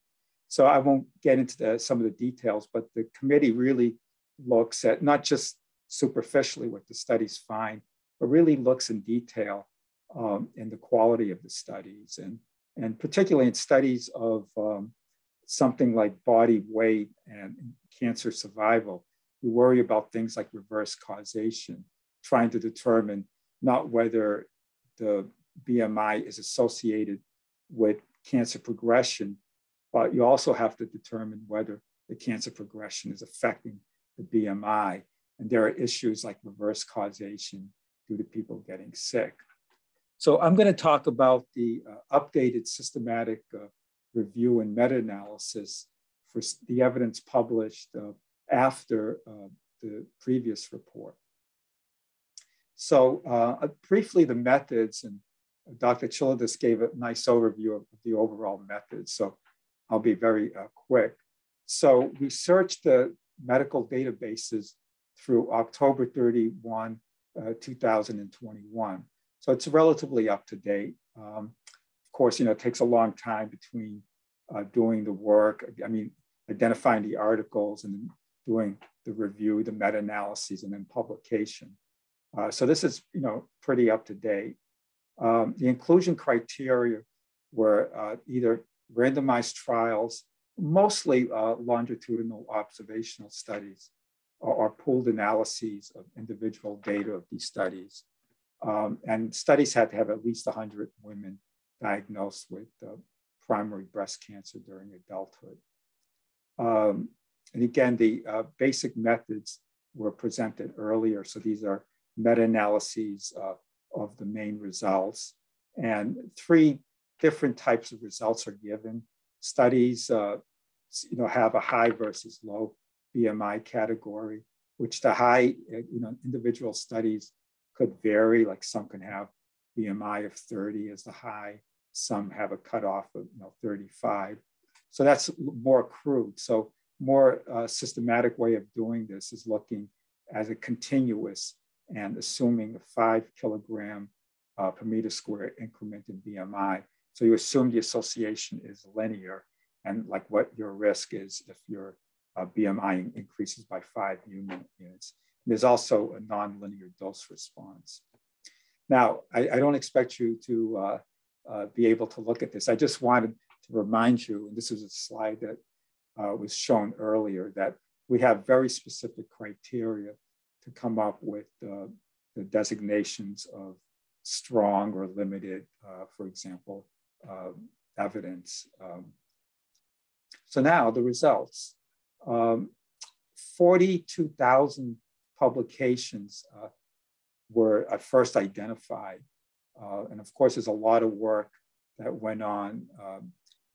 So I won't get into some of the details, but the committee really looks at not just superficially what the studies find, but really looks in detail in the quality of the studies, and particularly in studies of something like body weight and cancer survival. You worry about things like reverse causation, trying to determine not whether the BMI is associated with cancer progression, but you also have to determine whether the cancer progression is affecting the BMI. And there are issues like reverse causation due to people getting sick. So I'm going to talk about the updated systematic review and meta-analysis for the evidence published after the previous report. So briefly, the methods, and Dr. Tsouliadis gave a nice overview of the overall methods, so I'll be very quick. So we searched the medical databases through October 31, 2021. So it's relatively up to date. Of course, it takes a long time between doing the work, identifying the articles and then doing the review, the meta-analyses, and then publication. So this is, pretty up to date. The inclusion criteria were either randomized trials, mostly longitudinal observational studies, or pooled analyses of individual data of these studies. And studies had to have at least 100 women diagnosed with primary breast cancer during adulthood. And again, the basic methods were presented earlier. So these are meta-analyses of the main results. And 3 different types of results are given. Studies have a high versus low BMI category, which the high, individual studies could vary. Like some can have BMI of 30 as the high, some have a cutoff of 35. So that's more crude. So more systematic way of doing this is looking as a continuous and assuming a 5 kilogram per meter square increment in BMI. So you assume the association is linear and like what your risk is if your BMI increases by 5 units. There's also a nonlinear dose response. Now, I don't expect you to be able to look at this. I just wanted to remind you, and this is a slide that was shown earlier, that we have very specific criteria to come up with the designations of strong or limited, for example, evidence. So now the results. 42,000 publications were at first identified And of course, there's a lot of work that went on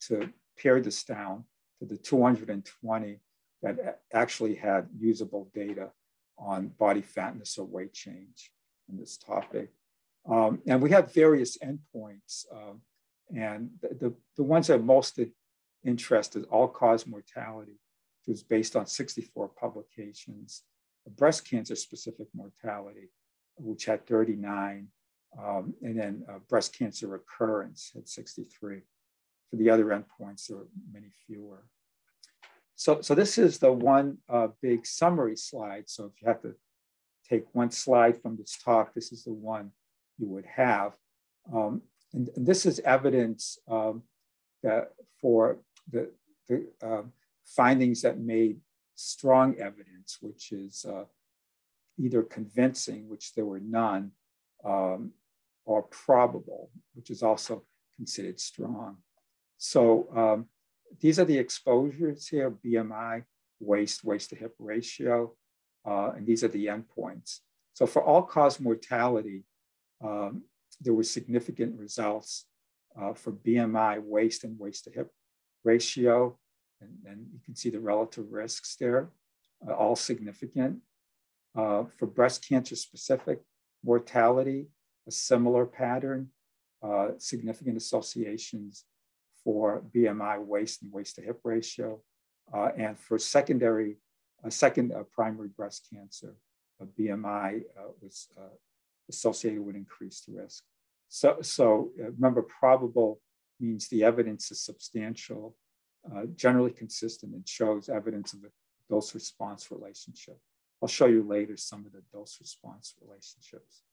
to pare this down to the 220 that actually had usable data on body fatness or weight change in this topic. And we have various endpoints. And the ones that most interested, all-cause mortality, which was based on 64 publications, breast cancer-specific mortality, which had 39, and then breast cancer recurrence had 63. For the other endpoints, there were many fewer. So this is the one big summary slide. So if you have to take one slide from this talk, this is the one you would have. And this is evidence that for the findings that made strong evidence, which is either convincing, which there were none, or probable, which is also considered strong. So these are the exposures here: BMI, waist to hip ratio, and these are the endpoints. So for all-cause mortality, there were significant results for BMI, waist to hip ratio, and you can see the relative risks there, all significant. For breast cancer specific mortality, a similar pattern, significant associations for BMI, waist to hip ratio, and for second primary breast cancer, BMI was associated with increased risk. So remember, probable means the evidence is substantial, generally consistent, and shows evidence of a dose-response relationship. I'll show you later some of the dose-response relationships.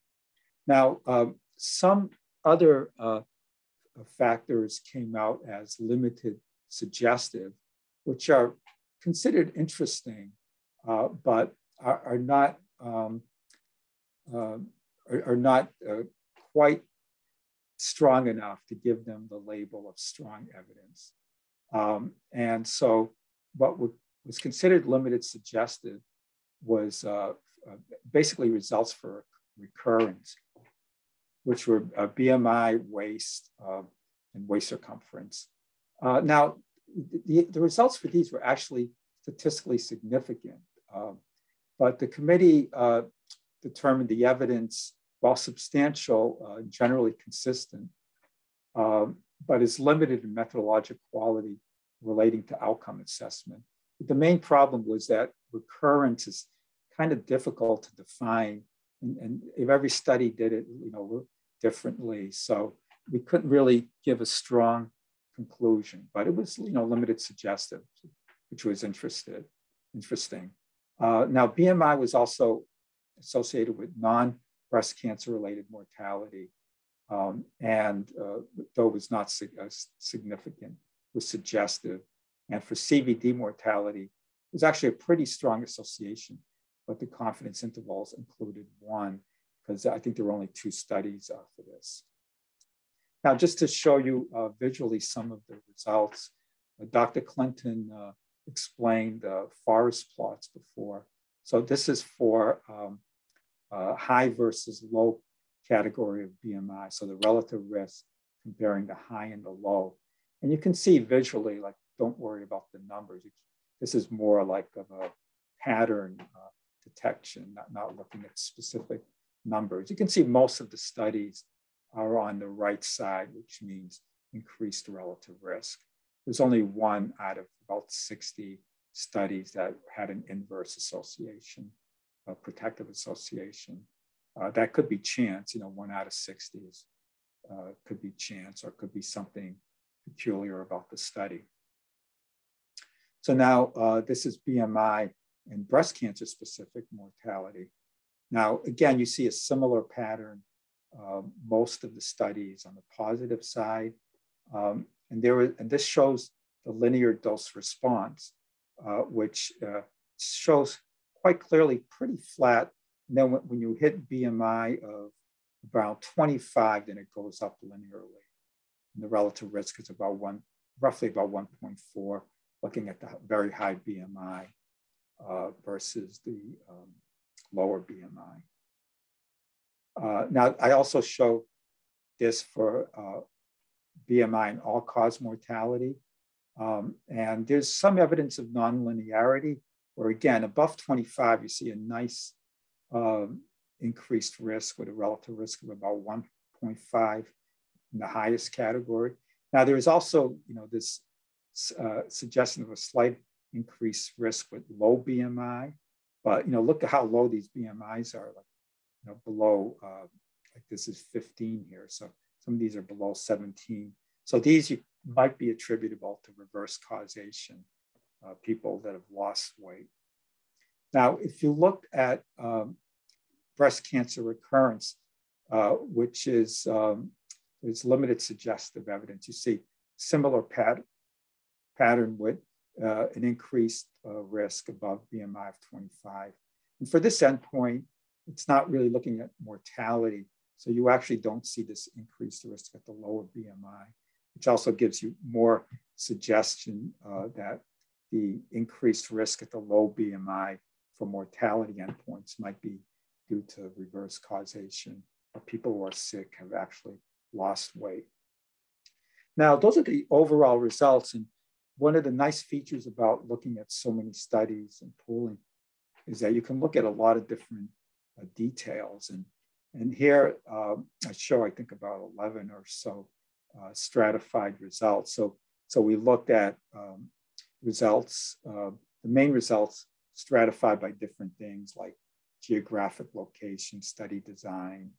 Now, some other factors came out as limited suggestive, which are considered interesting, but are not quite strong enough to give them the label of strong evidence. And so what was considered limited suggestive was basically results for recurrence, which were BMI, waist, and waist circumference. Now, the results for these were actually statistically significant, but the committee determined the evidence, while substantial, generally consistent, but is limited in methodologic quality relating to outcome assessment. But the main problem was that recurrence is kind of difficult to define, and if every study did it, differently. So we couldn't really give a strong conclusion, but it was, limited suggestive, which was interesting. Now, BMI was also associated with non-breast cancer related mortality, and though it was not significant, was suggestive. And for CVD mortality, it was actually a pretty strong association, but the confidence intervals included 1, because I think there were only 2 studies for this. Now, just to show you visually some of the results, Dr. Clinton explained forest plots before. So this is for high versus low category of BMI, so the relative risk comparing the high and the low. And you can see visually, like, don't worry about the numbers. This is more like of a pattern detection, not looking at specific numbers. You can see most of the studies are on the right side, which means increased relative risk. There's only 1 out of about 60 studies that had an inverse association, a protective association. That could be chance, 1 out of 60 is, could be chance, or it could be something peculiar about the study. So now this is BMI and breast cancer specific mortality. Now, again, you see a similar pattern. Most of the studies on the positive side, and this shows the linear dose response, which shows quite clearly pretty flat. And then when you hit BMI of about 25, then it goes up linearly. And the relative risk is about roughly about 1.4, looking at the very high BMI versus the lower BMI. Now, I also show this for BMI and all-cause mortality. And there's some evidence of nonlinearity, where again, above 25, you see a nice increased risk with a relative risk of about 1.5 in the highest category. Now, there is also, this suggestion of a slight increased risk with low BMI, but look at how low these BMIs are, like below, like this is 15 here. So some of these are below 17. So these might be attributable to reverse causation, people that have lost weight. Now, if you look at breast cancer recurrence, which is there's limited suggestive evidence, you see similar pattern with an increased risk above BMI of 25. And for this endpoint, it's not really looking at mortality. So you actually don't see this increased risk at the lower BMI, which also gives you more suggestion that the increased risk at the low BMI for mortality endpoints might be due to reverse causation, or people who are sick have actually lost weight. Now, those are the overall results. And one of the nice features about looking at so many studies and pooling is that you can look at a lot of different details. And here I show, I think, about 11 or so stratified results. So we looked at results, the main results stratified by different things like geographic location, study design,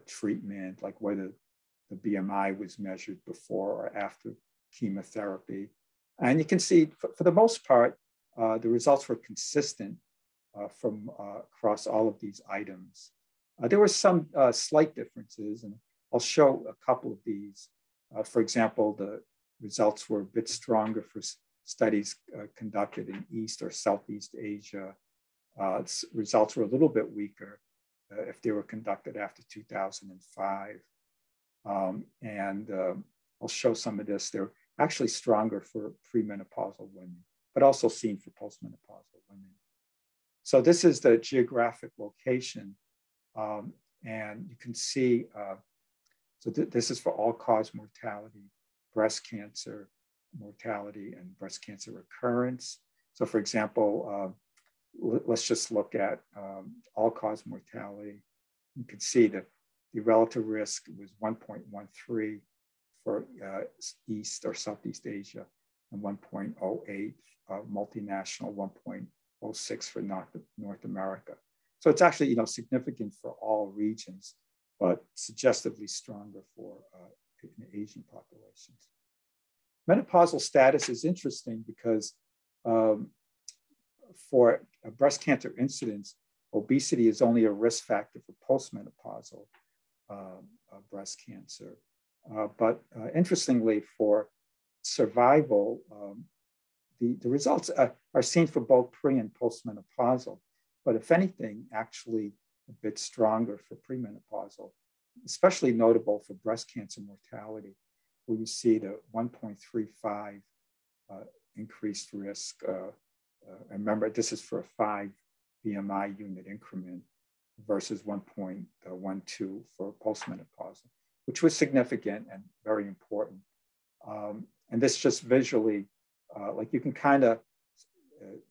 treatment, like whether the BMI was measured before or after chemotherapy. And you can see, for the most part, the results were consistent from across all of these items. There were some slight differences, and I'll show a couple of these. For example, the results were a bit stronger for studies conducted in East or Southeast Asia. Results were a little bit weaker if they were conducted after 2005. I'll show some of this. They're actually stronger for premenopausal women, but also seen for postmenopausal women. So this is the geographic location. And you can see, this is for all-cause mortality, breast cancer mortality, and breast cancer recurrence. So for example, let's just look at all-cause mortality. You can see that the relative risk was 1.13 for East or Southeast Asia, and 1.08 multinational, 1.06 for North America. So it's actually significant for all regions, but suggestively stronger for in Asian populations. Menopausal status is interesting because for breast cancer incidence, obesity is only a risk factor for postmenopausal breast cancer. But interestingly, for survival, the results are seen for both pre and postmenopausal, but if anything, actually a bit stronger for premenopausal, especially notable for breast cancer mortality, where you see the 1.35 increased risk. Remember, this is for a 5 BMI unit increment versus 1.12 for postmenopausal, which was significant and very important. And this just visually, like you can kind of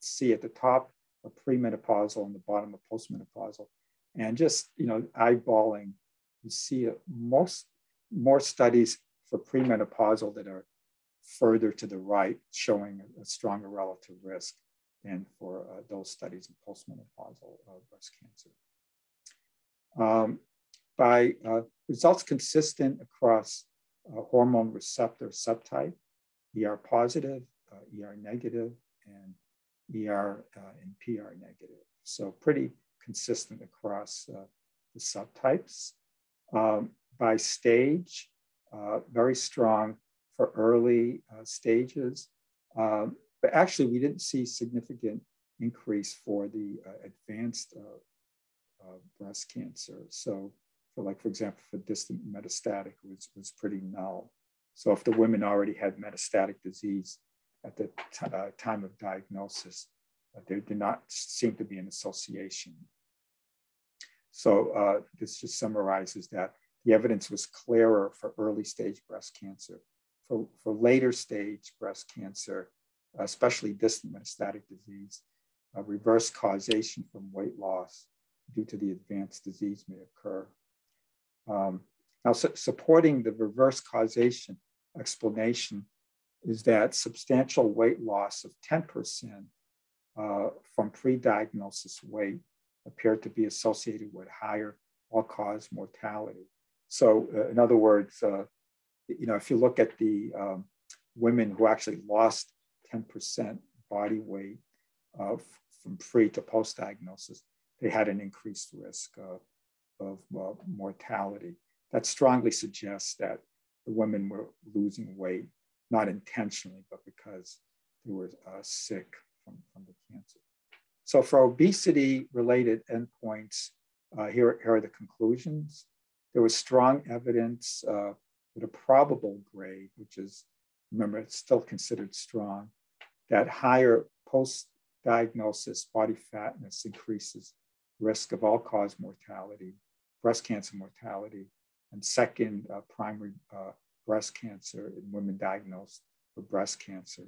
see at the top of premenopausal and the bottom of postmenopausal, and just eyeballing, you see more studies for premenopausal that are further to the right, showing a stronger relative risk than for those studies in postmenopausal breast cancer. By results consistent across hormone receptor subtype, ER positive, ER negative, and ER and PR negative. So pretty consistent across the subtypes. By stage, very strong for early stages. But actually, we didn't see significant increase for the advanced breast cancer. So for example, for distant metastatic was pretty null. So if the women already had metastatic disease at the time of diagnosis, there did not seem to be an association. So this just summarizes that the evidence was clearer for early stage breast cancer. For later stage breast cancer, especially distant metastatic disease, reverse causation from weight loss due to the advanced disease may occur. Now, supporting the reverse causation explanation is that substantial weight loss of 10% from pre-diagnosis weight appeared to be associated with higher all-cause mortality. So in other words, if you look at the women who actually lost 10% body weight from pre to post-diagnosis, they had an increased risk of mortality. That strongly suggests that the women were losing weight, not intentionally, but because they were sick from the cancer. So for obesity-related endpoints, here are the conclusions. There was strong evidence with a probable grade, which is, remember, it's still considered strong, that higher post-diagnosis body fatness increases risk of all-cause mortality, breast cancer mortality, and second primary breast cancer in women diagnosed with breast cancer.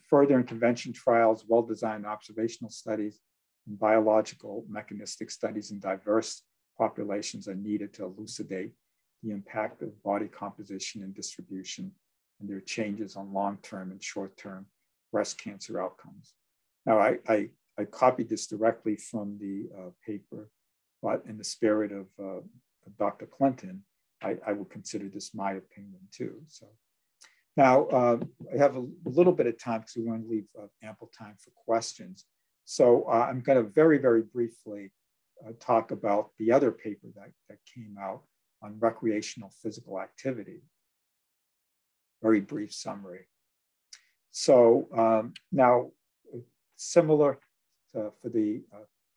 Further intervention trials, well-designed observational studies, and biological mechanistic studies in diverse populations are needed to elucidate the impact of body composition and distribution and their changes on long-term and short-term breast cancer outcomes. Now, I copied this directly from the paper, but in the spirit of Dr. Clinton, I would consider this my opinion too. So now I have a little bit of time because we want to leave ample time for questions. So I'm going to very, very briefly talk about the other paper that came out on recreational physical activity. Very brief summary. So now, similar for the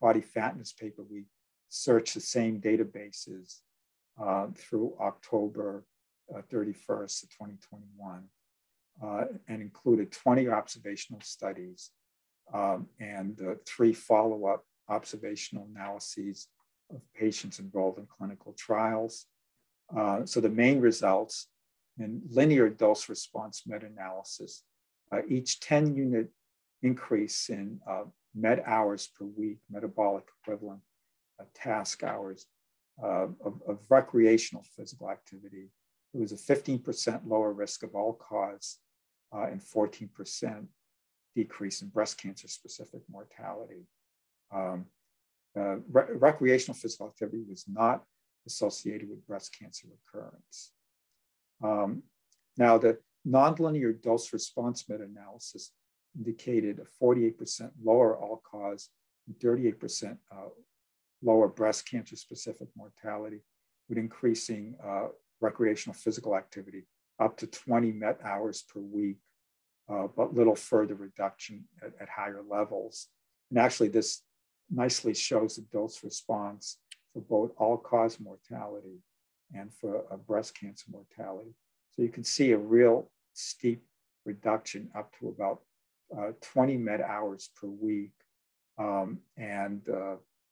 body fatness paper, we searched the same databases through October 31st of 2021 and included 20 observational studies and 3 follow-up observational analyses of patients enrolled in clinical trials. So the main results in linear dose response meta-analysis, each 10-unit increase in med hours per week, metabolic equivalent task hours of recreational physical activity, there was a 15% lower risk of all-cause and 14% decrease in breast cancer-specific mortality. Recreational physical activity was not associated with breast cancer recurrence. Now, the nonlinear dose response meta-analysis indicated a 48% lower all-cause and 38% lower breast cancer-specific mortality with increasing recreational physical activity up to 20 met hours per week, but little further reduction at higher levels. And actually, this nicely shows the dose response for both all-cause mortality and for breast cancer mortality. So you can see a real steep reduction up to about 20 med hours per week and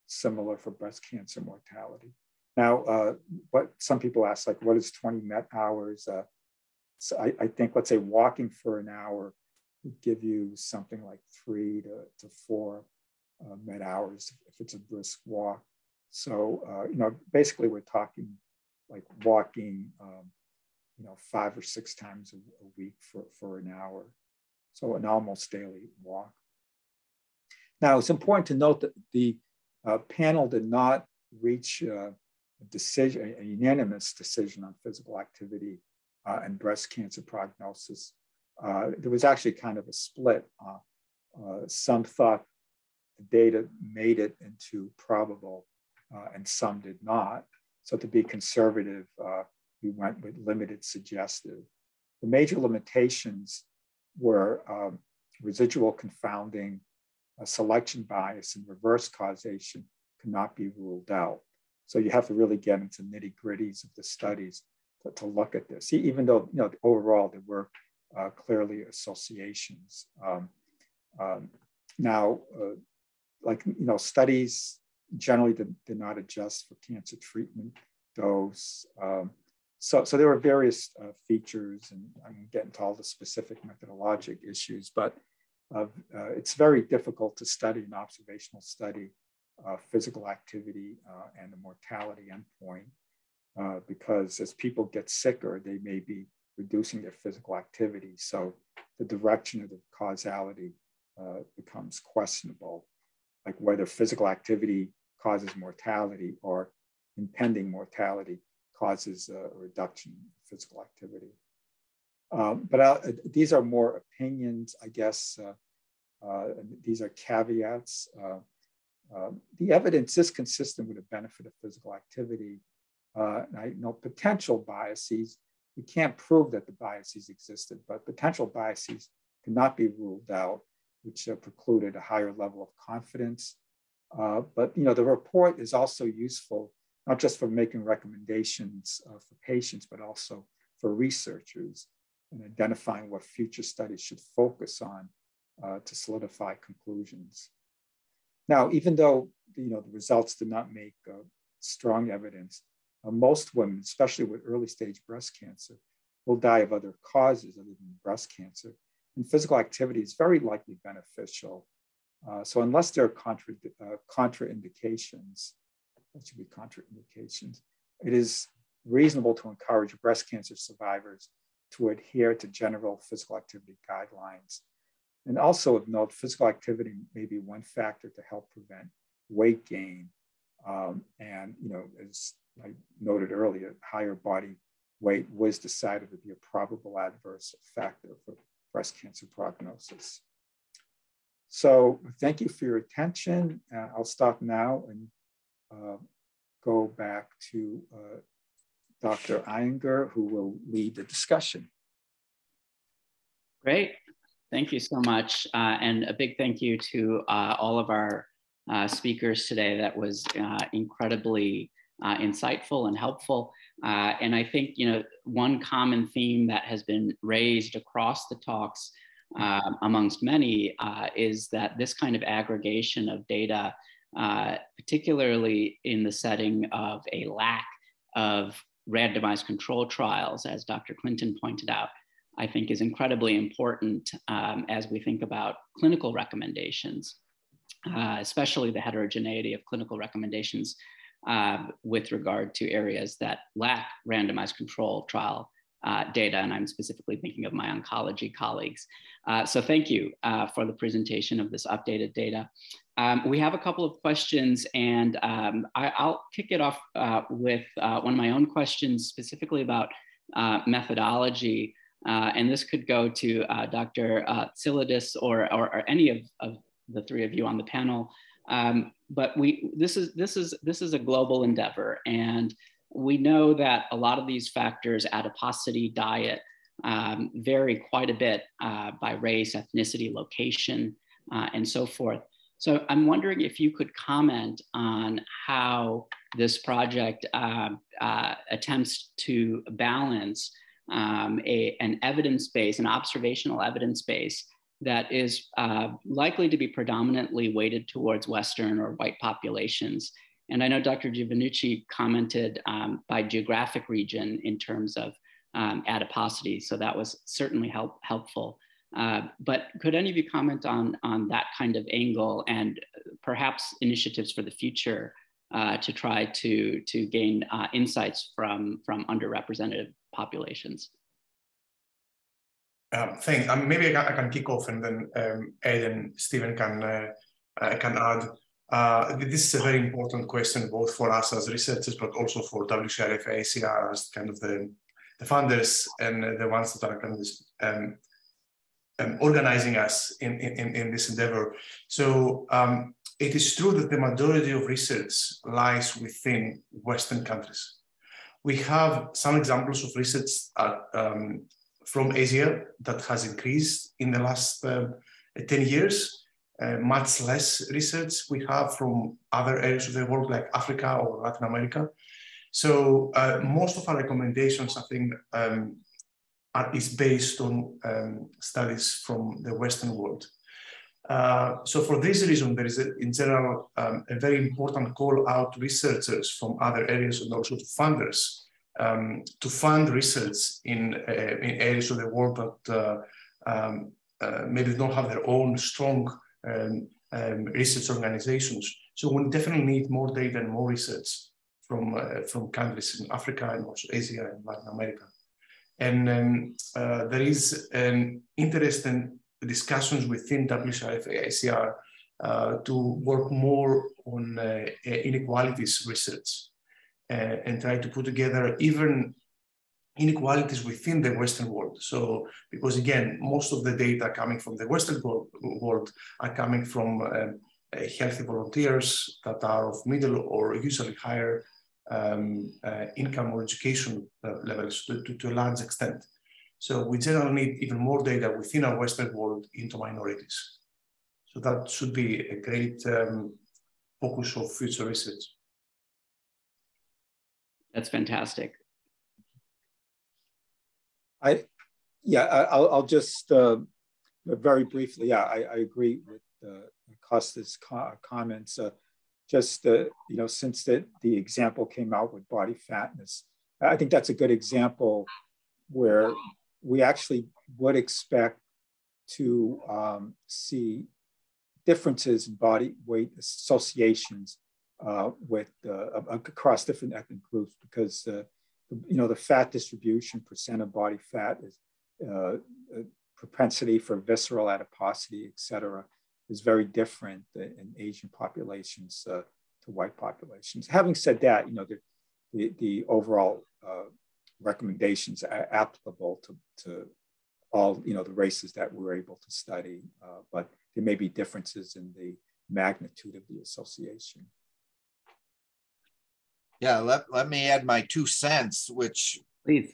similar for breast cancer mortality. Now, but some people ask, like, what is 20 met hours? So I think, let's say walking for an hour would give you something like 3 to 4 med hours if it's a brisk walk. So, basically we're talking like walking, 5 or 6 times a week for an hour. So an almost daily walk. Now, it's important to note that the panel did not reach a unanimous decision on physical activity and breast cancer prognosis. There was actually kind of a split. Some thought the data made it into probable and some did not. So to be conservative, we went with limited suggestive. The major limitations were residual confounding, selection bias, and reverse causation cannot be ruled out. So you have to really get into nitty-gritties of the studies to look at this, even though overall there were clearly associations. Now, studies generally did not adjust for cancer treatment dose. So there are various features, and I'm going to get into all the specific methodologic issues, but it's very difficult to study an observational study physical activity and the mortality endpoint because as people get sicker, they may be reducing their physical activity. So the direction of the causality becomes questionable, like whether physical activity causes mortality or impending mortality causes a reduction in physical activity. But these are more opinions, I guess. These are caveats. The evidence is consistent with the benefit of physical activity. And I know potential biases, we can't prove that the biases existed, but potential biases cannot be ruled out, which precluded a higher level of confidence. But the report is also useful, not just for making recommendations for patients, but also for researchers in identifying what future studies should focus on to solidify conclusions. Now, even though the results did not make strong evidence, most women, especially with early stage breast cancer, will die of other causes other than breast cancer. And physical activity is very likely beneficial. So unless there are contraindications, that should be contraindications, it is reasonable to encourage breast cancer survivors to adhere to general physical activity guidelines. And also of note, physical activity may be one factor to help prevent weight gain. And as I noted earlier, higher body weight was decided to be a probable adverse factor for breast cancer prognosis. So thank you for your attention. I'll stop now and go back to Dr. Iyengar, who will lead the discussion. Great. Thank you so much. And a big thank you to all of our speakers today. That was incredibly insightful and helpful. And I think, one common theme that has been raised across the talks amongst many is that this kind of aggregation of data, particularly in the setting of a lack of randomized control trials, as Dr. Clinton pointed out, I think is incredibly important as we think about clinical recommendations, especially the heterogeneity of clinical recommendations with regard to areas that lack randomized control trial data. And I'm specifically thinking of my oncology colleagues. So thank you for the presentation of this updated data. We have a couple of questions, and I'll kick it off with one of my own questions specifically about methodology. And this could go to Dr. Tsilidis or any of the three of you on the panel. But this is a global endeavor, and we know that a lot of these factors, adiposity, diet, vary quite a bit by race, ethnicity, location, and so forth. So I'm wondering if you could comment on how this project attempts to balance an evidence base, an observational evidence base that is likely to be predominantly weighted towards Western or white populations. And I know Dr. Giovannucci commented by geographic region in terms of adiposity, so that was certainly helpful. But could any of you comment on that kind of angle and perhaps initiatives for the future to try to gain insights from underrepresented populations? Thanks. Maybe I can kick off, and then Ed and Stephen can add. This is a very important question, both for us as researchers, but also for WCRF ACR as kind of the funders and the ones that are kind of organizing us in this endeavor. So it is true that the majority of research lies within Western countries. We have some examples of research from Asia that has increased in the last 10 years. Much less research we have from other areas of the world like Africa or Latin America. So most of our recommendations, I think, is based on studies from the Western world. So for this reason, there is, in general, a very important call out to researchers from other areas and also to funders to fund research in areas of the world that maybe don't have their own strong research organizations. So we definitely need more data and more research from countries in Africa and also Asia and Latin America. And there is an interest in discussions within WCIF to work more on inequalities research and try to put together even inequalities within the Western world. So, because again, most of the data coming from the Western world are coming from healthy volunteers that are of middle or usually higher income or education levels to a large extent. So we generally need even more data within our Western world into minorities. So that should be a great focus of future research. That's fantastic. I'll just very briefly. Yeah, I agree with Costa's comments. Since the example came out with body fatness, I think that's a good example where we actually would expect to see differences in body weight associations with across different ethnic groups, because the fat distribution, percent of body fat, is propensity for visceral adiposity, et cetera, is very different in Asian populations to white populations. Having said that, the overall recommendations are applicable to all the races that we're able to study, but there may be differences in the magnitude of the association. Yeah, let me add my 2 cents, which, please.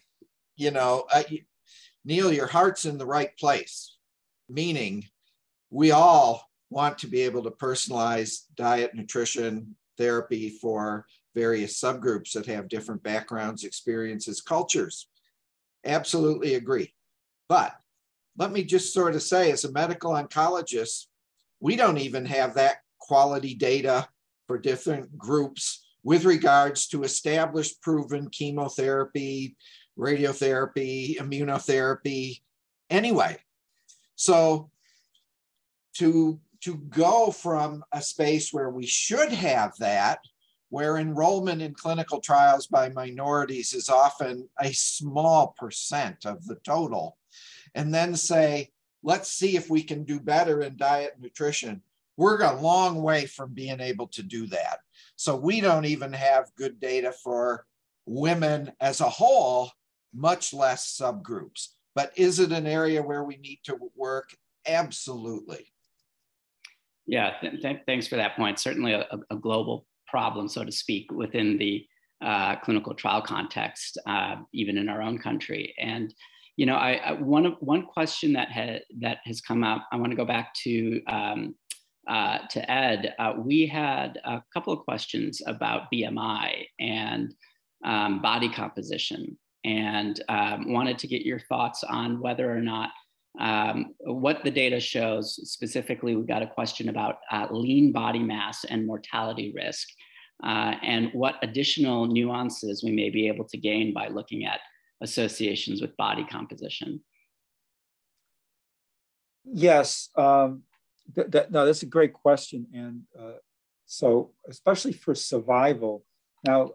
Neil, your heart's in the right place, meaning we all want to be able to personalize diet, nutrition, therapy for various subgroups that have different backgrounds, experiences, cultures. Absolutely agree. But let me just sort of say, as a medical oncologist, we don't even have that quality data for different groups with regards to established, proven chemotherapy, radiotherapy, immunotherapy, anyway. So to go from a space where we should have that, where enrollment in clinical trials by minorities is often a small percent of the total, and then say, let's see if we can do better in diet and nutrition, we're a long way from being able to do that. So we don't even have good data for women as a whole, much less subgroups. But is it an area where we need to work? Absolutely. Yeah, thanks for that point. Certainly a global problem, so to speak, within the clinical trial context, even in our own country. And one question that has come up, I want to go back to Ed. We had a couple of questions about BMI and body composition, and wanted to get your thoughts on whether or not what the data shows. Specifically, we've got a question about lean body mass and mortality risk, and what additional nuances we may be able to gain by looking at associations with body composition. Yes, no, that's a great question. And so especially for survival, now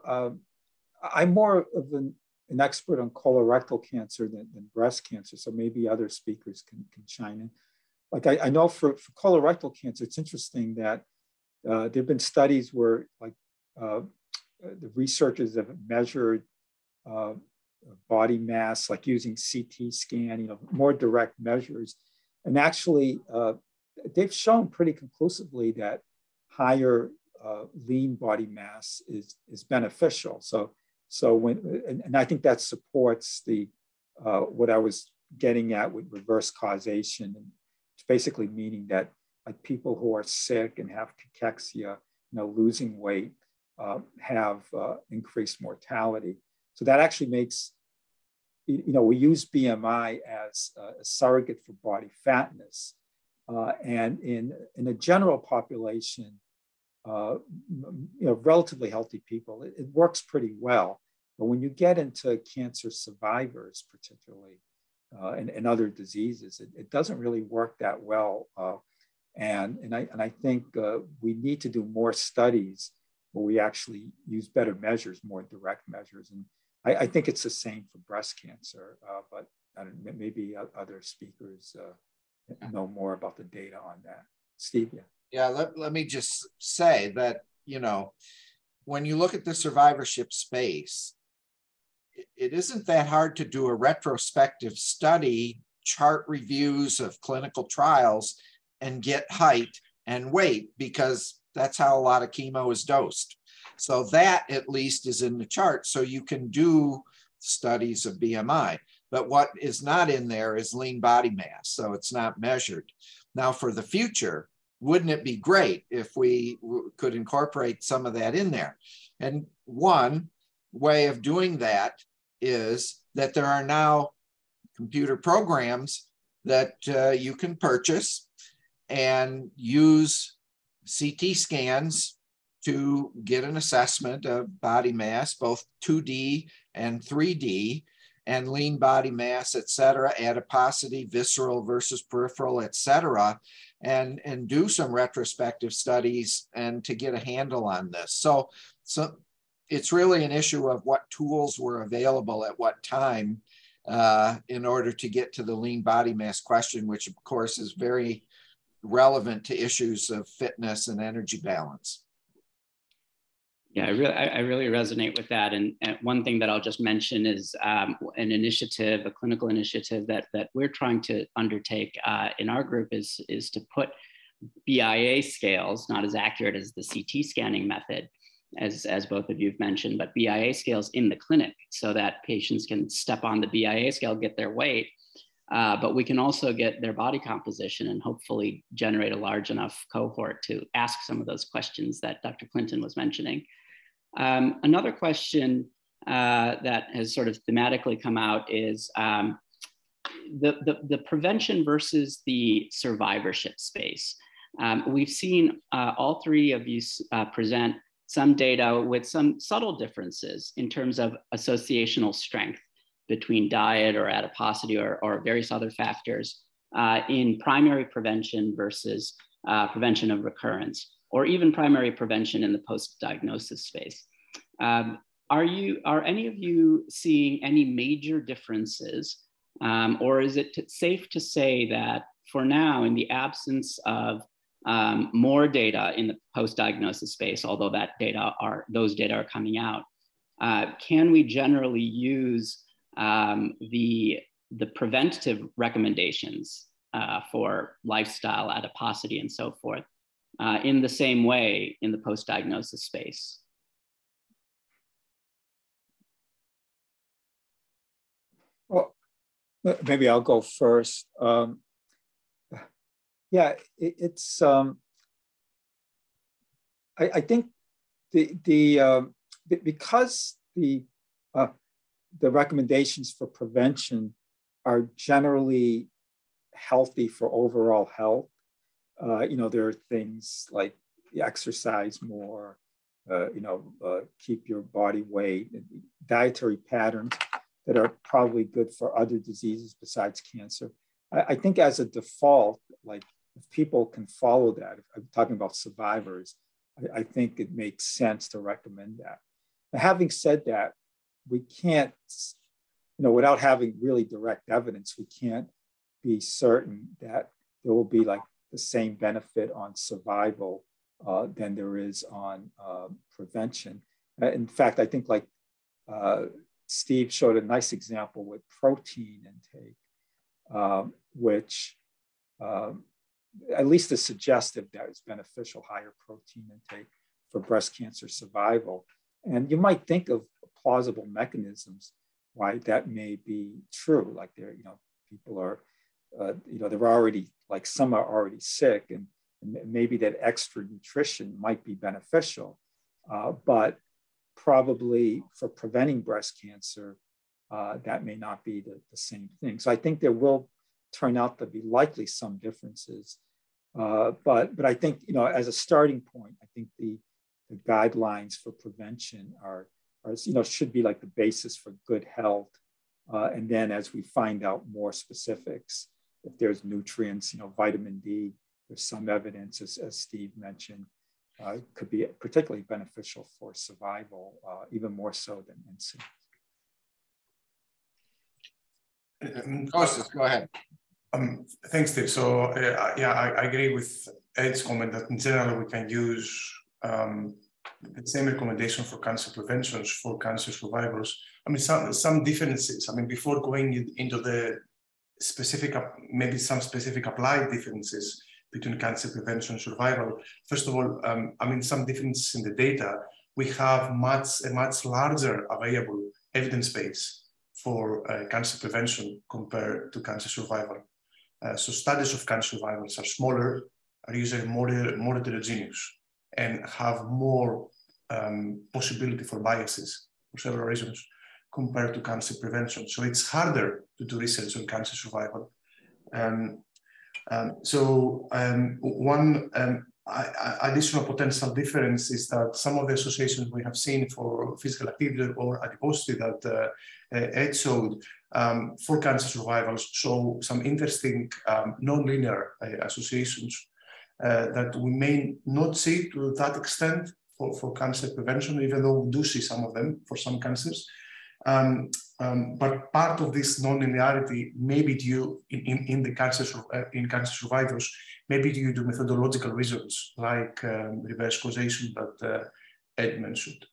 I'm more of an expert on colorectal cancer than breast cancer, so maybe other speakers can chime in. Like I know for colorectal cancer, it's interesting that there have been studies where the researchers have measured body mass, like using CT scan, more direct measures. And actually, they've shown pretty conclusively that higher lean body mass is beneficial. So when, and I think that supports the what I was getting at with reverse causation. And it's basically meaning that like people who are sick and have cachexia, losing weight, have increased mortality. So that actually makes, we use BMI as a surrogate for body fatness, And in a general population, relatively healthy people, it works pretty well. But when you get into cancer survivors, particularly, and other diseases, it doesn't really work that well. And I think we need to do more studies where we actually use better measures, more direct measures. And I think it's the same for breast cancer, but I don't know, maybe other speakers know more about the data on that. Steve, yeah. Yeah, let me just say that, when you look at the survivorship space, it isn't that hard to do a retrospective study, chart reviews of clinical trials, and get height and weight, because that's how a lot of chemo is dosed. So that at least is in the chart. So you can do studies of BMI. But what is not in there is lean body mass. So it's not measured. Now for the future, wouldn't it be great if we could incorporate some of that in there? And one way of doing that is that there are now computer programs that you can purchase and use CT scans to get an assessment of body mass, both 2D and 3D, and lean body mass, et cetera, adiposity, visceral versus peripheral, et cetera, and do some retrospective studies and to get a handle on this. So it's really an issue of what tools were available at what time in order to get to the lean body mass question, which of course is very relevant to issues of fitness and energy balance. Yeah, I really resonate with that. And one thing that I'll just mention is an initiative, a clinical initiative that we're trying to undertake in our group is to put BIA scales, not as accurate as the CT scanning method, as both of you have mentioned, but BIA scales in the clinic so that patients can step on the BIA scale, get their weight, but we can also get their body composition and hopefully generate a large enough cohort to ask some of those questions that Dr. Clinton was mentioning. Another question that has sort of thematically come out is the prevention versus the survivorship space. We've seen all three of you present some data with some subtle differences in terms of associational strength between diet or adiposity or various other factors in primary prevention versus prevention of recurrence, or even primary prevention in the post-diagnosis space. Are any of you seeing any major differences, or is it safe to say that for now, in the absence of more data in the post-diagnosis space, although those data are coming out, can we generally use the preventative recommendations for lifestyle, adiposity, and so forth in the same way in the post-diagnosis space? Well, maybe I'll go first. Yeah, it's. I think because the recommendations for prevention are generally healthy for overall health. There are things like exercise more, keep your body weight, dietary patterns that are probably good for other diseases besides cancer. I think as a default, like if people can follow that, if I'm talking about survivors, I think it makes sense to recommend that. Now, having said that, we can't, without having really direct evidence, we can't be certain that there will be like the same benefit on survival than there is on prevention. In fact, I think like Steve showed a nice example with protein intake, which at least is suggestive that it's beneficial, higher protein intake for breast cancer survival. And you might think of plausible mechanisms why that may be true. Like people are, they're already, like some are already sick, and maybe that extra nutrition might be beneficial, but probably for preventing breast cancer, that may not be the same thing. So I think there will turn out to be likely some differences But I think, as a starting point, I think the guidelines for prevention are should be like the basis for good health. And then as we find out more specifics, if there's nutrients, vitamin D, there's some evidence, as Steve mentioned, could be particularly beneficial for survival, even more so than insulin. Kostas, go ahead. Thanks, Steve. So yeah, I agree with Ed's comment that in general we can use the same recommendation for cancer preventions for cancer survivors. I mean, some differences. I mean, before going into the specific, maybe some specific applied differences between cancer prevention and survival. First of all, I mean, some differences in the data. We have a much larger available evidence base for cancer prevention compared to cancer survival. So studies of cancer survivals are smaller, are usually more heterogeneous, and have more possibility for biases for several reasons compared to cancer prevention. So it's harder to do research on cancer survival. One additional potential difference is that some of the associations we have seen for physical activity or adiposity that Ed showed for cancer survivals show some interesting nonlinear associations that we may not see to that extent for cancer prevention, even though we do see some of them for some cancers. But part of this nonlinearity may be due in cancer survivors, maybe due to methodological reasons like reverse causation that Ed mentioned.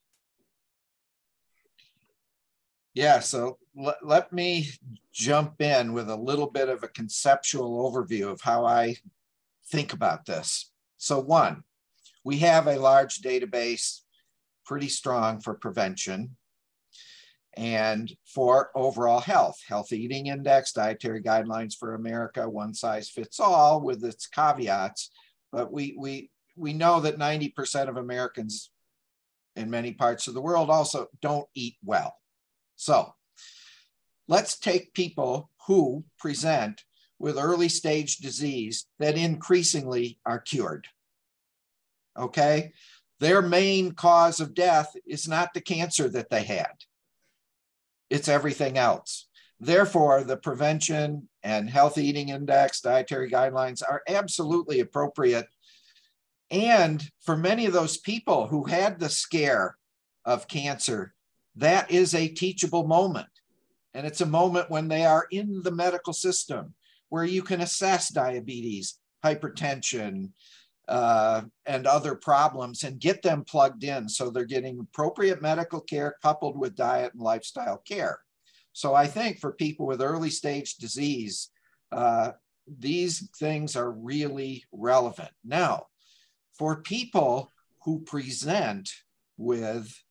Yeah, so let me jump in with a little bit of a conceptual overview of how I think about this. So one, we have a large database, pretty strong for prevention and for overall health. Healthy Eating Index, Dietary Guidelines for America, one size fits all with its caveats. But we know that 90% of Americans in many parts of the world also don't eat well. So let's take people who present with early stage disease that increasingly are cured. Okay? Their main cause of death is not the cancer that they had. It's everything else. Therefore, the prevention and Healthy Eating Index, dietary guidelines are absolutely appropriate. And for many of those people who had the scare of cancer, that is a teachable moment. And it's a moment when they are in the medical system where you can assess diabetes, hypertension, and other problems and get them plugged in so they're getting appropriate medical care coupled with diet and lifestyle care. So I think for people with early stage disease, these things are really relevant. Now, for people who present with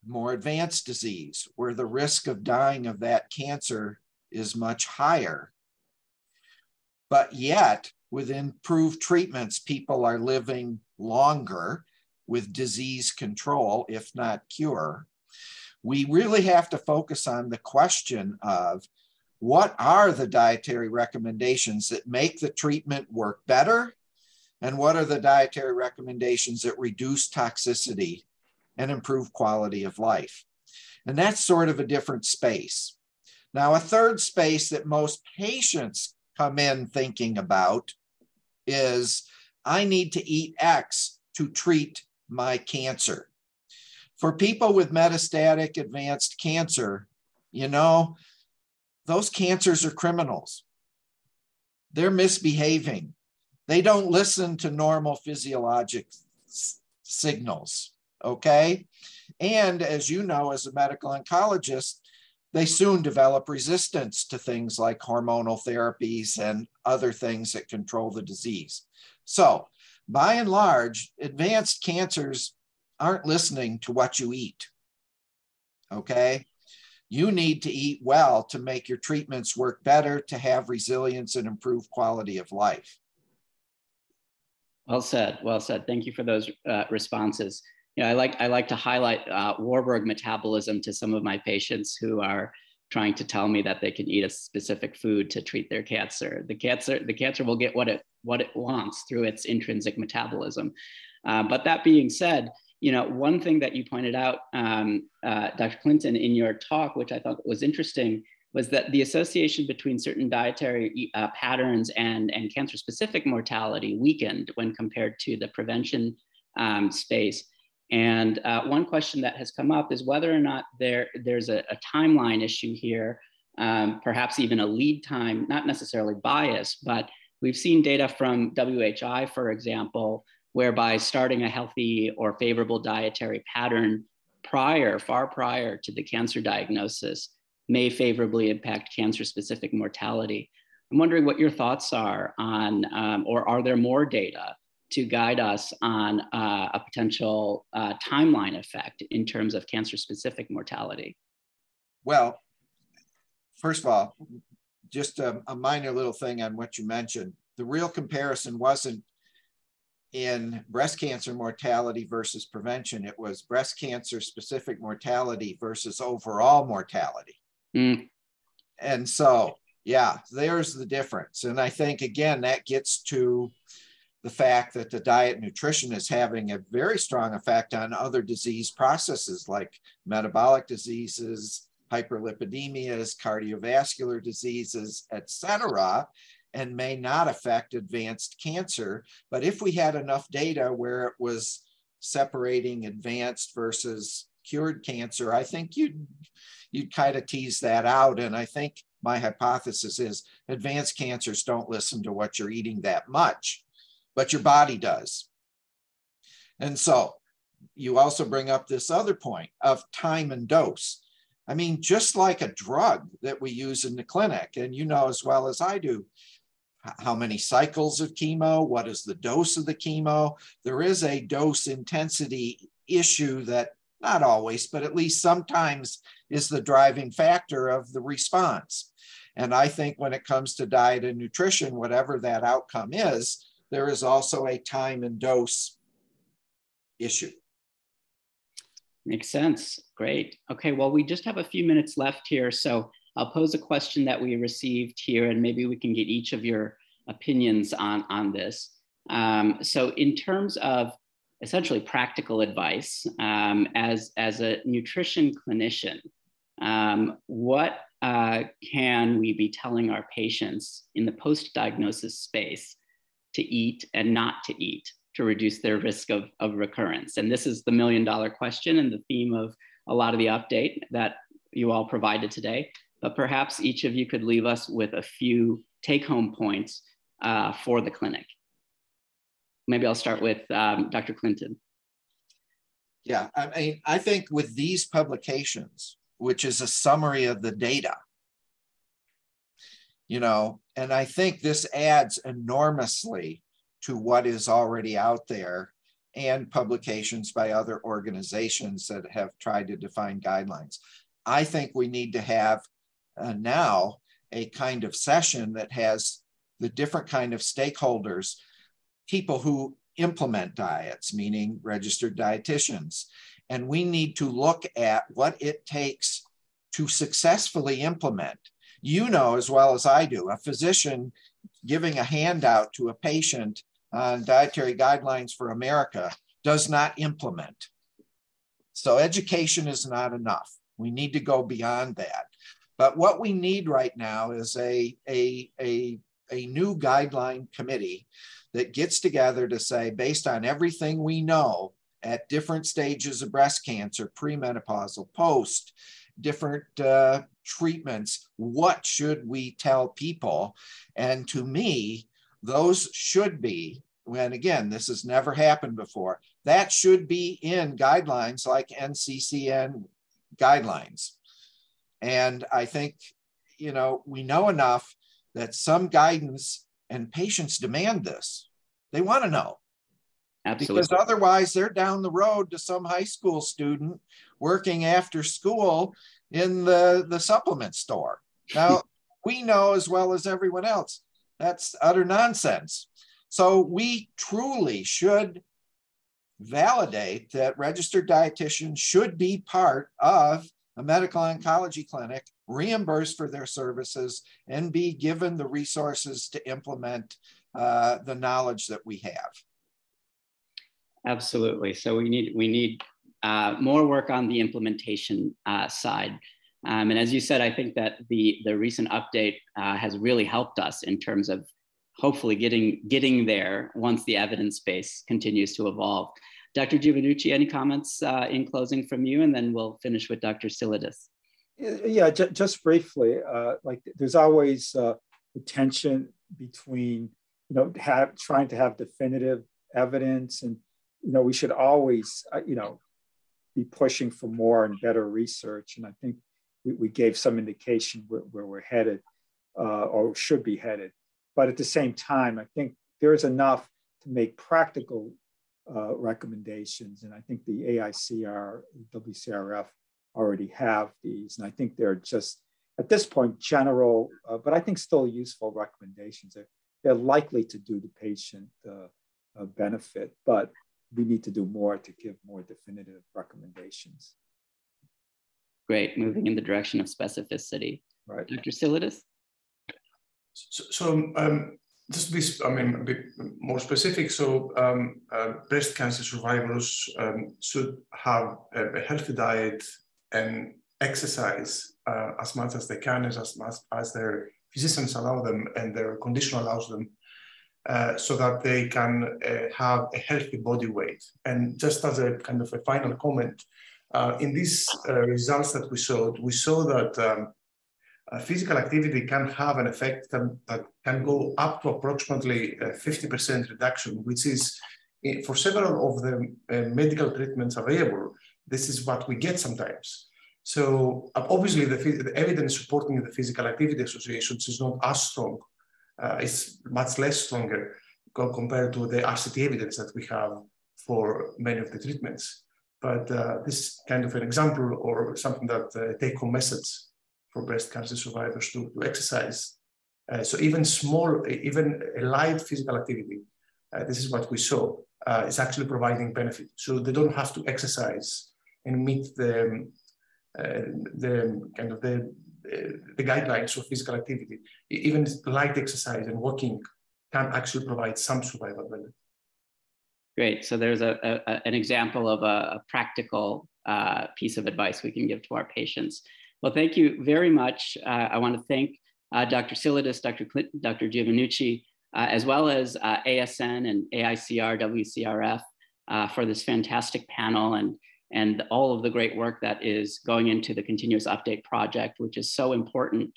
more advanced disease, where the risk of dying of that cancer is much higher, but yet with improved treatments, people are living longer with disease control, if not cure. We really have to focus on the question of what are the dietary recommendations that make the treatment work better? And what are the dietary recommendations that reduce toxicity and improve quality of life? And that's sort of a different space. Now, a third space that most patients come in thinking about is, I need to eat X to treat my cancer. For people with metastatic advanced cancer, you know, those cancers are criminals. They're misbehaving. They don't listen to normal physiologic signals, okay? And as you know, as a medical oncologist, they soon develop resistance to things like hormonal therapies and other things that control the disease. So by and large, advanced cancers aren't listening to what you eat, okay? You need to eat well to make your treatments work better, to have resilience and improve quality of life. Well said, well said. Thank you for those responses. You know, I like to highlight Warburg metabolism to some of my patients who are trying to tell me that they can eat a specific food to treat their cancer. The cancer will get what it what it wants through its intrinsic metabolism. But that being said, one thing that you pointed out, Dr. Clinton, in your talk, which I thought was interesting, was that the association between certain dietary patterns and cancer-specific mortality weakened when compared to the prevention space. And one question that has come up is whether or not there's a timeline issue here, perhaps even a lead time, not necessarily bias, but we've seen data from WHI, for example, whereby starting a healthy or favorable dietary pattern far prior to the cancer diagnosis may favorably impact cancer-specific mortality. I'm wondering what your thoughts are on, or are there more data to guide us on a potential timeline effect in terms of cancer-specific mortality? Well, first of all, just a minor little thing on what you mentioned. The real comparison wasn't in breast cancer mortality versus prevention. It was breast cancer specific mortality versus overall mortality. And so, yeah, there's the difference. And I think, again, that gets to the fact that the diet and nutrition is having a very strong effect on other disease processes like metabolic diseases, hyperlipidemias, cardiovascular diseases, et cetera, and may not affect advanced cancer. But if we had enough data where it was separating advanced versus cured cancer, I think you'd kind of tease that out. And I think my hypothesis is advanced cancers don't listen to what you're eating that much, but your body does. And so you also bring up this other point of time and dose. I mean, just like a drug that we use in the clinic, and you know as well as I do, how many cycles of chemo, what is the dose of the chemo? There is a dose intensity issue that not always, but at least sometimes is the driving factor of the response. And I think when it comes to diet and nutrition, whatever that outcome is, there is also a time and dose issue. Makes sense. Great. Okay, well, we just have a few minutes left here, so I'll pose a question that we received here, and maybe we can get each of your opinions on this. So in terms of essentially practical advice, as a nutrition clinician, what can we be telling our patients in the post-diagnosis space to eat and not to eat to reduce their risk of recurrence? And this is the million-dollar question and the theme of a lot of the update that you all provided today. But perhaps each of you could leave us with a few take-home points for the clinic. Maybe I'll start with Dr. Clinton. Yeah, I mean, I think with these publications, which is a summary of the data, and I think this adds enormously to what is already out there and publications by other organizations that have tried to define guidelines. I think we need to have now a kind of session that has the different kind of stakeholders, people who implement diets, meaning registered dietitians. And we need to look at what it takes to successfully implement. You know as well as I do, a physician giving a handout to a patient on dietary guidelines for America does not implement. So education is not enough. We need to go beyond that. But what we need right now is a new guideline committee that gets together to say, based on everything we know at different stages of breast cancer, premenopausal, post, different treatments, what should we tell people? And to me, those should be, and again, this has never happened before, that should be in guidelines like NCCN guidelines. And I think, we know enough that some guidance, and patients demand this. They want to know. Absolutely. Because otherwise they're down the road to some high school student working after school in the supplement store. Now, we know as well as everyone else, that's utter nonsense. So we truly should validate that registered dietitians should be part of a medical oncology clinic, reimbursed for their services, and be given the resources to implement the knowledge that we have. Absolutely. So we need more work on the implementation side. And as you said, I think that the recent update has really helped us in terms of hopefully getting there once the evidence base continues to evolve. Dr. Giovannucci, any comments in closing from you? And then we'll finish with Dr. Silidis. Yeah, just briefly, like there's always a tension between, trying to have definitive evidence, and, we should always, be pushing for more and better research. And I think we gave some indication where we're headed or should be headed. But at the same time, I think there's enough to make practical recommendations. And I think the AICR, WCRF already have these. And I think they're just, at this point, general, but I think still useful recommendations. They're likely to do the patient a benefit, but we need to do more to give more definitive recommendations. Great, moving in the direction of specificity. Right. Dr. Silidis? So just to be, a bit more specific, so breast cancer survivors should have a healthy diet and exercise as much as they can, as much as their physicians allow them and their condition allows them, so that they can have a healthy body weight. And just as a kind of a final comment, in these results that we saw that physical activity can have an effect that can go up to approximately 50% reduction, which is, for several of the medical treatments available, this is what we get sometimes. So obviously the evidence supporting the physical activity associations is not as strong. It's much less stronger compared to the RCT evidence that we have for many of the treatments. But this is kind of an example or something that take-home message for breast cancer survivors to exercise. So even a light physical activity, this is what we saw, is actually providing benefit. So they don't have to exercise and meet the guidelines for physical activity. Even light exercise and walking can actually provide some survival benefit. Great. So there's an example of a practical piece of advice we can give to our patients. Well, thank you very much. I want to thank Dr. Silidis, Dr. Clinton, Dr. Giovannucci, as well as ASN and AICR, WCRF for this fantastic panel and all of the great work that is going into the Continuous Update Project, which is so important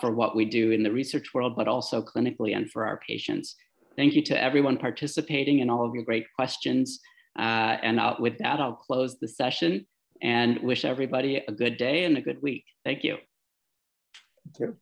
for what we do in the research world, but also clinically and for our patients. Thank you to everyone participating and all of your great questions. With that, I'll close the session and wish everybody a good day and a good week. Thank you. Thank you.